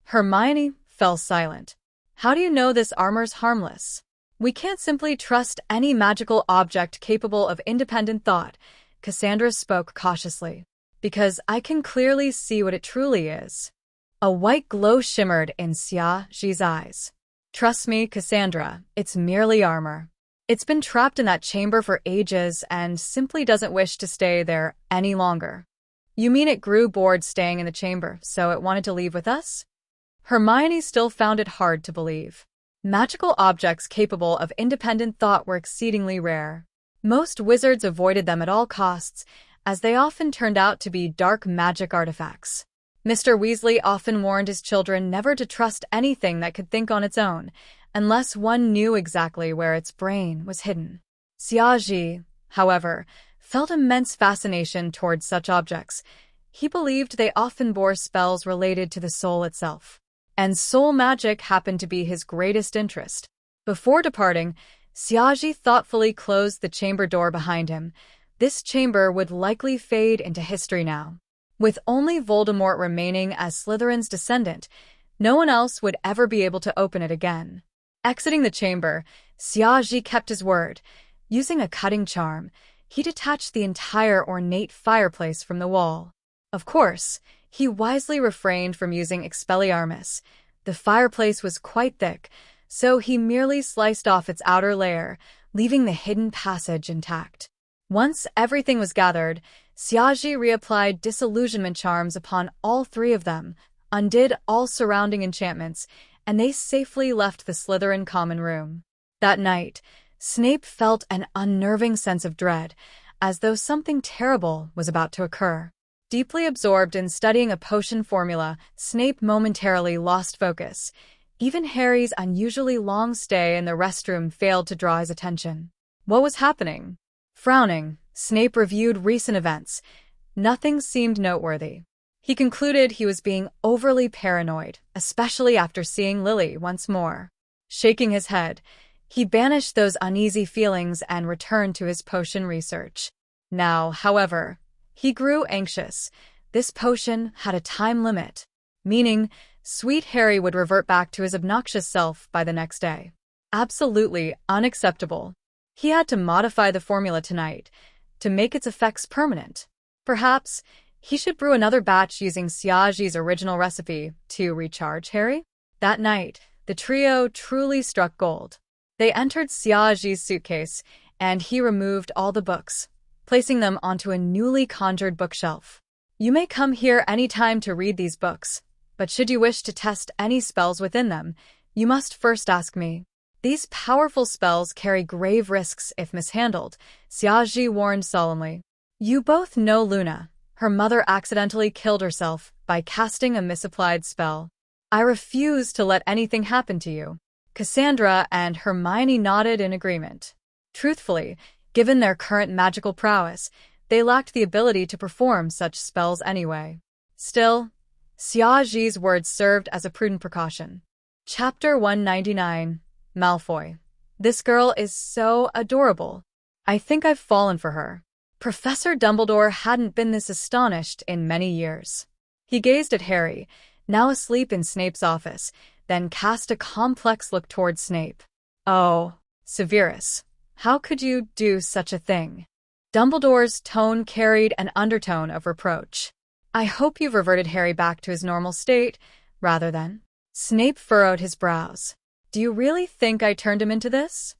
Hermione fell silent. "How do you know this armor's harmless?" "We can't simply trust any magical object capable of independent thought," Cassandra spoke cautiously. "Because I can clearly see what it truly is." A white glow shimmered in Xiaji's eyes. "Trust me, Cassandra, it's merely armor. It's been trapped in that chamber for ages and simply doesn't wish to stay there any longer." "You mean it grew bored staying in the chamber, so it wanted to leave with us?" Hermione still found it hard to believe. Magical objects capable of independent thought were exceedingly rare. Most wizards avoided them at all costs, as they often turned out to be dark magic artifacts. Mr. Weasley often warned his children never to trust anything that could think on its own, unless one knew exactly where its brain was hidden. Xiaji, however, felt immense fascination towards such objects. He believed they often bore spells related to the soul itself. And soul magic happened to be his greatest interest. Before departing, Xiaji thoughtfully closed the chamber door behind him. This chamber would likely fade into history now. With only Voldemort remaining as Slytherin's descendant, no one else would ever be able to open it again. Exiting the chamber, Xiaji kept his word. Using a cutting charm, he detached the entire ornate fireplace from the wall. Of course, he wisely refrained from using Expelliarmus. The fireplace was quite thick, so he merely sliced off its outer layer, leaving the hidden passage intact. Once everything was gathered, Xiaji reapplied disillusionment charms upon all three of them, undid all surrounding enchantments, and they safely left the Slytherin common room. That night, Snape felt an unnerving sense of dread, as though something terrible was about to occur. Deeply absorbed in studying a potion formula, Snape momentarily lost focus. Even Harry's unusually long stay in the restroom failed to draw his attention. What was happening? Frowning, Snape reviewed recent events. Nothing seemed noteworthy. He concluded he was being overly paranoid, especially after seeing Lily once more. Shaking his head, he banished those uneasy feelings and returned to his potion research. Now, however, he grew anxious. This potion had a time limit, meaning Sweet Harry would revert back to his obnoxious self by the next day. Absolutely unacceptable. He had to modify the formula tonight to make its effects permanent. Perhaps he should brew another batch using Xiaji's original recipe to recharge Harry? That night, the trio truly struck gold. They entered Xiaji's suitcase, and he removed all the books, placing them onto a newly conjured bookshelf. You may come here any time to read these books, but should you wish to test any spells within them, you must first ask me. These powerful spells carry grave risks if mishandled, Xiaji warned solemnly. You both know Luna. Her mother accidentally killed herself by casting a misapplied spell. I refuse to let anything happen to you. Cassandra and Hermione nodded in agreement. Truthfully, given their current magical prowess, they lacked the ability to perform such spells anyway. Still, Xiaji's words served as a prudent precaution. Chapter 199. Malfoy. This girl is so adorable. I think I've fallen for her. Professor Dumbledore hadn't been this astonished in many years. He gazed at Harry, now asleep in Snape's office, then cast a complex look towards Snape. Oh, Severus, how could you do such a thing? Dumbledore's tone carried an undertone of reproach. I hope you've reverted Harry back to his normal state, rather than... Snape furrowed his brows. Do you really think I turned him into this?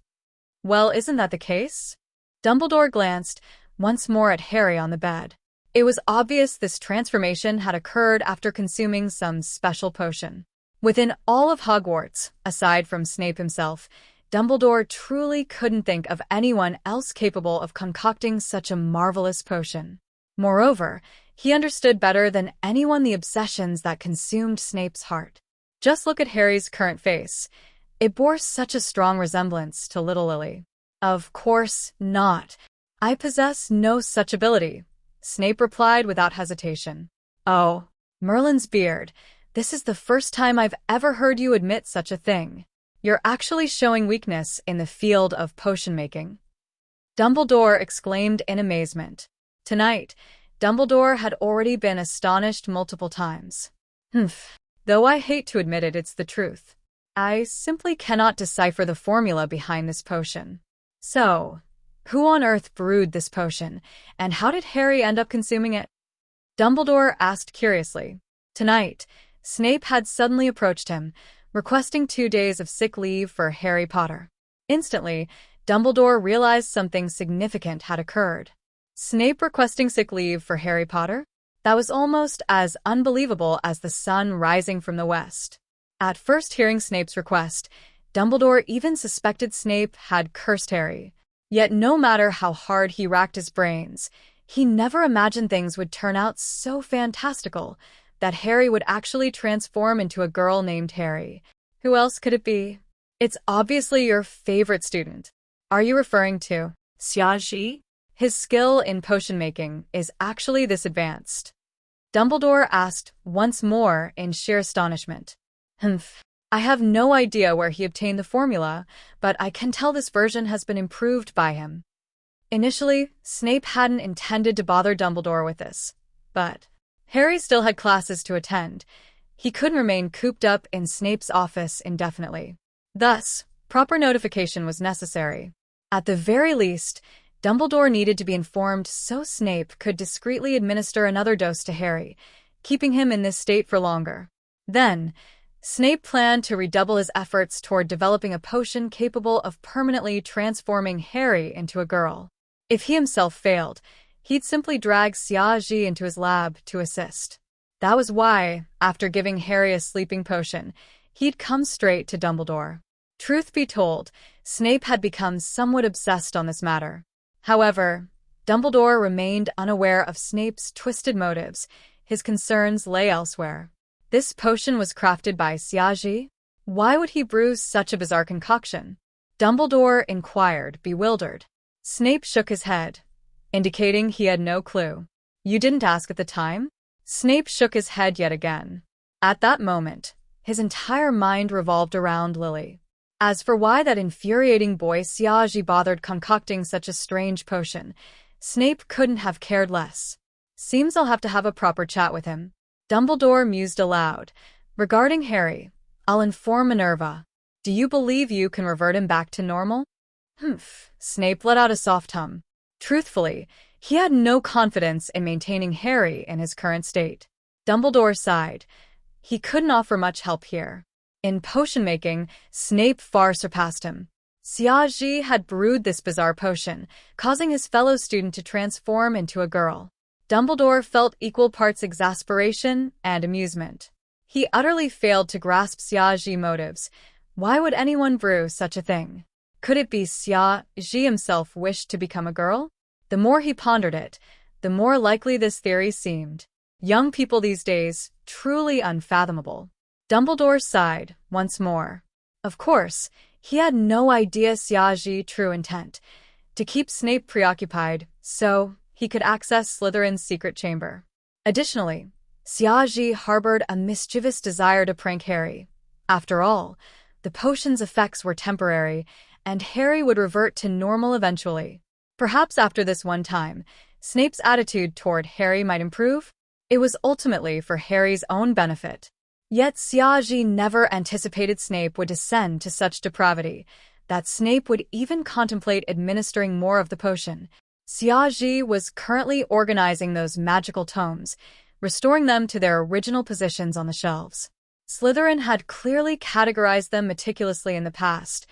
Well, isn't that the case? Dumbledore glanced once more at Harry on the bed. It was obvious this transformation had occurred after consuming some special potion. Within all of Hogwarts, aside from Snape himself, Dumbledore truly couldn't think of anyone else capable of concocting such a marvelous potion. Moreover, he understood better than anyone the obsessions that consumed Snape's heart. Just look at Harry's current face. It bore such a strong resemblance to little Lily. Of course not. I possess no such ability, Snape replied without hesitation. Oh, Merlin's beard. This is the first time I've ever heard you admit such a thing. You're actually showing weakness in the field of potion-making. Dumbledore exclaimed in amazement. Tonight, Dumbledore had already been astonished multiple times. Though I hate to admit it, it's the truth. I simply cannot decipher the formula behind this potion. So, who on earth brewed this potion, and how did Harry end up consuming it? Dumbledore asked curiously. Tonight, Snape had suddenly approached him, requesting 2 days of sick leave for Harry Potter. Instantly, Dumbledore realized something significant had occurred. Snape requesting sick leave for Harry Potter? That was almost as unbelievable as the sun rising from the west. At first hearing Snape's request, Dumbledore even suspected Snape had cursed Harry. Yet no matter how hard he racked his brains, he never imagined things would turn out so fantastical that Harry would actually transform into a girl named Harry. Who else could it be? It's obviously your favorite student. Are you referring to Xiaji? His skill in potion making is actually this advanced. Dumbledore asked once more in sheer astonishment. I have no idea where he obtained the formula, but I can tell this version has been improved by him. Initially, Snape hadn't intended to bother Dumbledore with this, but Harry still had classes to attend. He couldn't remain cooped up in Snape's office indefinitely. Thus, proper notification was necessary. At the very least, Dumbledore needed to be informed so Snape could discreetly administer another dose to Harry, keeping him in this state for longer. Then, Snape planned to redouble his efforts toward developing a potion capable of permanently transforming Harry into a girl. If he himself failed, he'd simply drag Xiaji into his lab to assist. That was why, after giving Harry a sleeping potion, he'd come straight to Dumbledore. Truth be told, Snape had become somewhat obsessed on this matter. However, Dumbledore remained unaware of Snape's twisted motives. His concerns lay elsewhere. This potion was crafted by Xiaji? Why would he brew such a bizarre concoction? Dumbledore inquired, bewildered. Snape shook his head, indicating he had no clue. You didn't ask at the time? Snape shook his head yet again. At that moment, his entire mind revolved around Lily. As for why that infuriating boy Siaji bothered concocting such a strange potion, Snape couldn't have cared less. Seems I'll have to have a proper chat with him. Dumbledore mused aloud. Regarding Harry, I'll inform Minerva. Do you believe you can revert him back to normal? Humph. Snape let out a soft hum. Truthfully, he had no confidence in maintaining Harry in his current state. Dumbledore sighed. He couldn't offer much help here. In potion-making, Snape far surpassed him. Siaji had brewed this bizarre potion, causing his fellow student to transform into a girl. Dumbledore felt equal parts exasperation and amusement. He utterly failed to grasp Siaji's motives. Why would anyone brew such a thing? Could it be Siaji himself wished to become a girl? The more he pondered it, the more likely this theory seemed. Young people these days, truly unfathomable. Dumbledore sighed once more. Of course, he had no idea Siaji's true intent, to keep Snape preoccupied so he could access Slytherin's secret chamber. Additionally, Siaji harbored a mischievous desire to prank Harry. After all, the potion's effects were temporary, and Harry would revert to normal eventually. Perhaps after this one time, Snape's attitude toward Harry might improve. It was ultimately for Harry's own benefit. Yet Siaji never anticipated Snape would descend to such depravity, that Snape would even contemplate administering more of the potion. Siaji was currently organizing those magical tomes, restoring them to their original positions on the shelves. Slytherin had clearly categorized them meticulously in the past.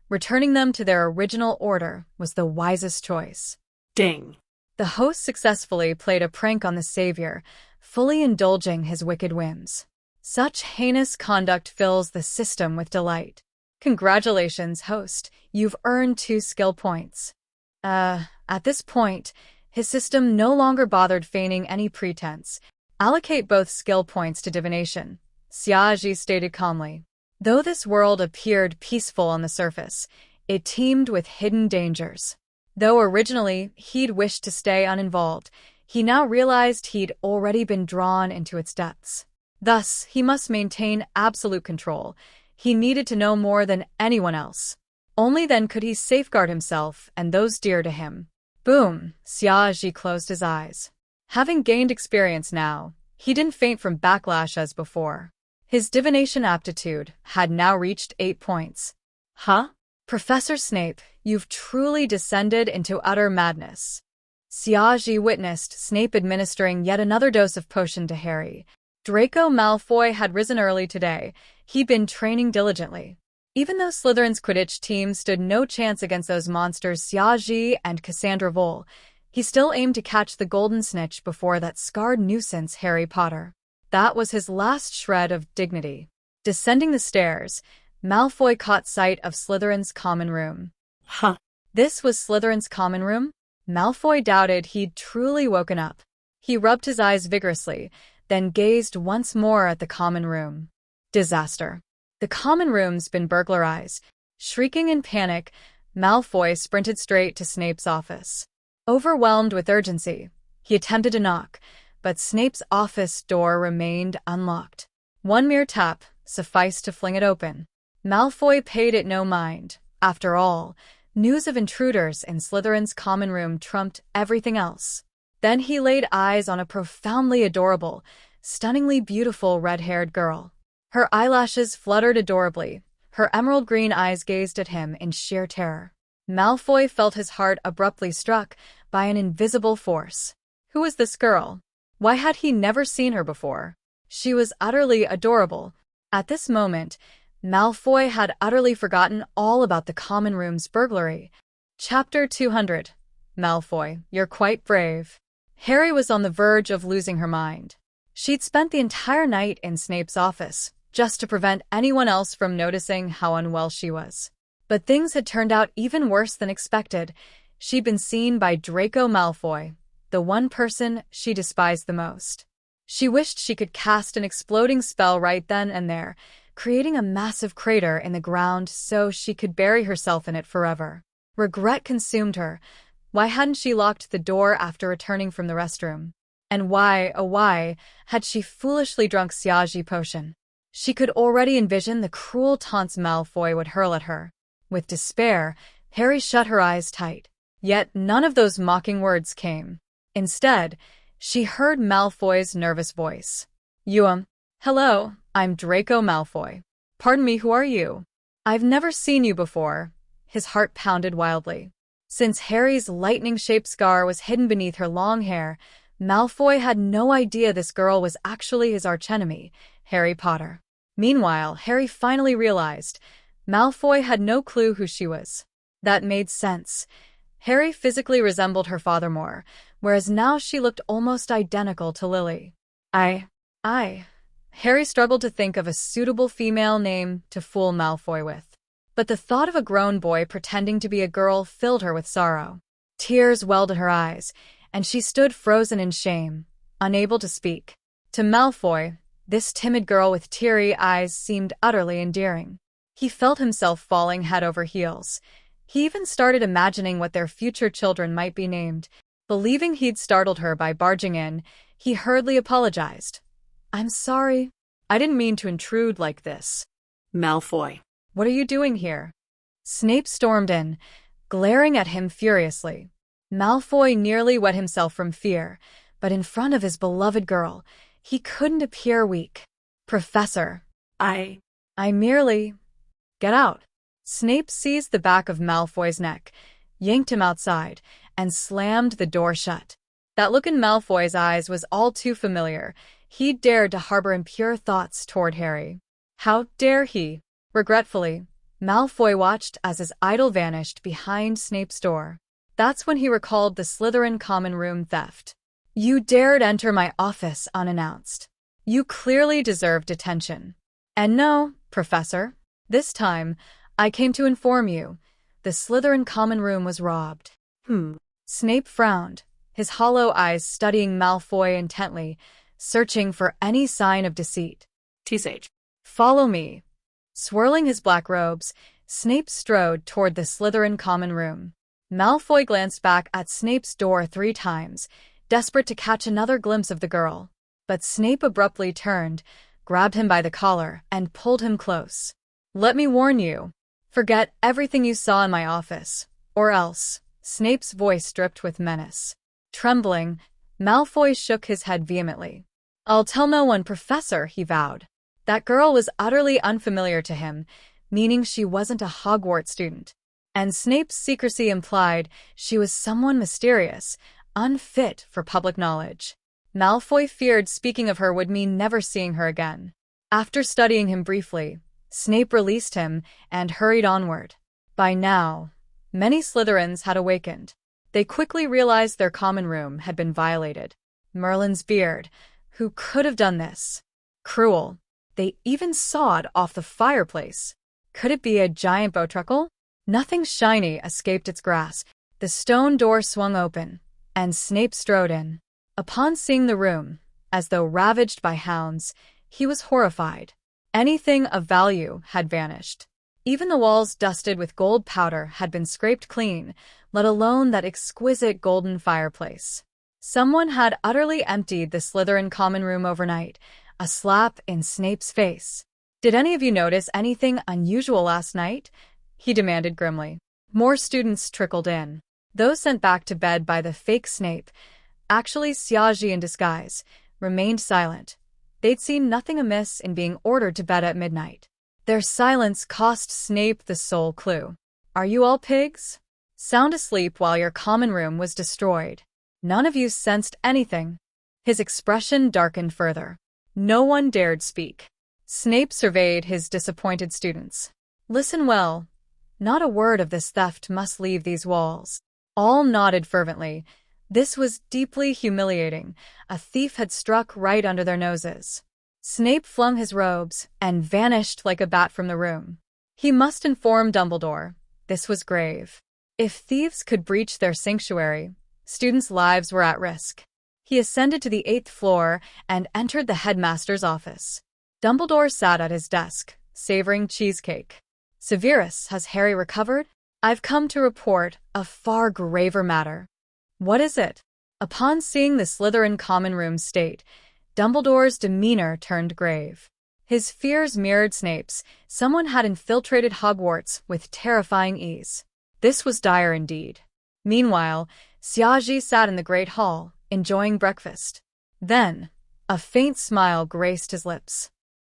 Returning them to their original order was the wisest choice. Ding. The host successfully played a prank on the savior, fully indulging his wicked whims. Such heinous conduct fills the system with delight. Congratulations, host. You've earned 2 skill points. At this point, his system no longer bothered feigning any pretense. Allocate both skill points to divination, Siaji stated calmly. Though this world appeared peaceful on the surface, it teemed with hidden dangers. Though originally he'd wished to stay uninvolved, he now realized he'd already been drawn into its depths. Thus, he must maintain absolute control. He needed to know more than anyone else. Only then could he safeguard himself and those dear to him. Boom! Siaji closed his eyes. Having gained experience now, he didn't faint from backlash as before. His divination aptitude had now reached 8 points. Huh? Professor Snape, you've truly descended into utter madness. Siaji witnessed Snape administering yet another dose of potion to Harry. Draco Malfoy had risen early today. He'd been training diligently. Even though Slytherin's Quidditch team stood no chance against those monsters Siaji and Cassandra Vole, he still aimed to catch the golden snitch before that scarred nuisance Harry Potter. That was his last shred of dignity. Descending the stairs, Malfoy caught sight of Slytherin's common room. Huh. This was Slytherin's common room? Malfoy doubted he'd truly woken up. He rubbed his eyes vigorously, then gazed once more at the common room. Disaster. The common room's been burglarized. Shrieking in panic, Malfoy sprinted straight to Snape's office. Overwhelmed with urgency, he attempted to knock, but Snape's office door remained unlocked. One mere tap sufficed to fling it open. Malfoy paid it no mind. After all, news of intruders in Slytherin's common room trumped everything else. Then he laid eyes on a profoundly adorable, stunningly beautiful red-haired girl. Her eyelashes fluttered adorably. Her emerald green eyes gazed at him in sheer terror. Malfoy felt his heart abruptly struck by an invisible force. Who was this girl? Why had he never seen her before? She was utterly adorable. At this moment, Malfoy had utterly forgotten all about the common room's burglary. Chapter 200. Malfoy, you're quite brave. Harry was on the verge of losing her mind. She'd spent the entire night in Snape's office, just to prevent anyone else from noticing how unwell she was. But things had turned out even worse than expected. She'd been seen by Draco Malfoy, the one person she despised the most. She wished she could cast an exploding spell right then and there, creating a massive crater in the ground so she could bury herself in it forever. Regret consumed her. Why hadn't she locked the door after returning from the restroom? And why, oh why, had she foolishly drunk Siaji potion? She could already envision the cruel taunts Malfoy would hurl at her. With despair, Harry shut her eyes tight. Yet none of those mocking words came. Instead, she heard Malfoy's nervous voice. Hello, I'm Draco Malfoy. Pardon me, who are you? I've never seen you before. His heart pounded wildly. Since Harry's lightning-shaped scar was hidden beneath her long hair, Malfoy had no idea this girl was actually his archenemy, Harry Potter. Meanwhile, Harry finally realized Malfoy had no clue who she was. That made sense. Harry physically resembled her father more, whereas now she looked almost identical to Lily. Harry struggled to think of a suitable female name to fool Malfoy with. But the thought of a grown boy pretending to be a girl filled her with sorrow. Tears welled in her eyes, and she stood frozen in shame, unable to speak. To Malfoy, this timid girl with teary eyes seemed utterly endearing. He felt himself falling head over heels. He even started imagining what their future children might be named. Believing he'd startled her by barging in, he hurriedly apologized. I'm sorry. I didn't mean to intrude like this. Malfoy. What are you doing here? Snape stormed in, glaring at him furiously. Malfoy nearly wet himself from fear, but in front of his beloved girl, he couldn't appear weak. Professor. I merely... Get out. Snape seized the back of Malfoy's neck, yanked him outside, and slammed the door shut. That look in Malfoy's eyes was all too familiar. He dared to harbor impure thoughts toward Harry. How dare he? Regretfully, Malfoy watched as his idol vanished behind Snape's door. That's when he recalled the Slytherin common room theft. You dared enter my office unannounced. You clearly deserve detention. And no, Professor, this time, I came to inform you. The Slytherin common room was robbed. Snape frowned, his hollow eyes studying Malfoy intently, searching for any sign of deceit. T-Sage. Follow me. Swirling his black robes, Snape strode toward the Slytherin common room. Malfoy glanced back at Snape's door 3 times, desperate to catch another glimpse of the girl. But Snape abruptly turned, grabbed him by the collar, and pulled him close. Let me warn you. Forget everything you saw in my office, or else. Snape's voice dripped with menace. Trembling, Malfoy shook his head vehemently. I'll tell no one, Professor, he vowed. That girl was utterly unfamiliar to him, meaning she wasn't a Hogwarts student. And Snape's secrecy implied she was someone mysterious, unfit for public knowledge. Malfoy feared speaking of her would mean never seeing her again. After studying him briefly, Snape released him and hurried onward. By now, many Slytherins had awakened. They quickly realized their common room had been violated. Merlin's beard. Who could have done this? Cruel. They even sawed off the fireplace. Could it be a giant bowtruckle? Nothing shiny escaped its grasp. The stone door swung open, and Snape strode in. Upon seeing the room, as though ravaged by hounds, he was horrified. Anything of value had vanished. Even the walls dusted with gold powder had been scraped clean, let alone that exquisite golden fireplace. Someone had utterly emptied the Slytherin common room overnight, a slap in Snape's face. Did any of you notice anything unusual last night? He demanded grimly. More students trickled in. Those sent back to bed by the fake Snape, actually Siaji in disguise, remained silent. They'd seen nothing amiss in being ordered to bed at midnight. Their silence cost Snape the sole clue. Are you all pigs? Sound asleep while your common room was destroyed. None of you sensed anything. His expression darkened further. No one dared speak. Snape surveyed his disappointed students. Listen well. Not a word of this theft must leave these walls. All nodded fervently. This was deeply humiliating. A thief had struck right under their noses. Snape flung his robes and vanished like a bat from the room. He must inform Dumbledore. This was grave. If thieves could breach their sanctuary, students' lives were at risk. He ascended to the 8th floor and entered the headmaster's office. Dumbledore sat at his desk, savoring cheesecake. Severus, has Harry recovered? I've come to report a far graver matter. What is it? Upon seeing the Slytherin common room state, Dumbledore's demeanor turned grave. His fears mirrored Snape's. Someone had infiltrated Hogwarts with terrifying ease. This was dire indeed. Meanwhile, Xiaji sat in the Great Hall, enjoying breakfast. Then, a faint smile graced his lips.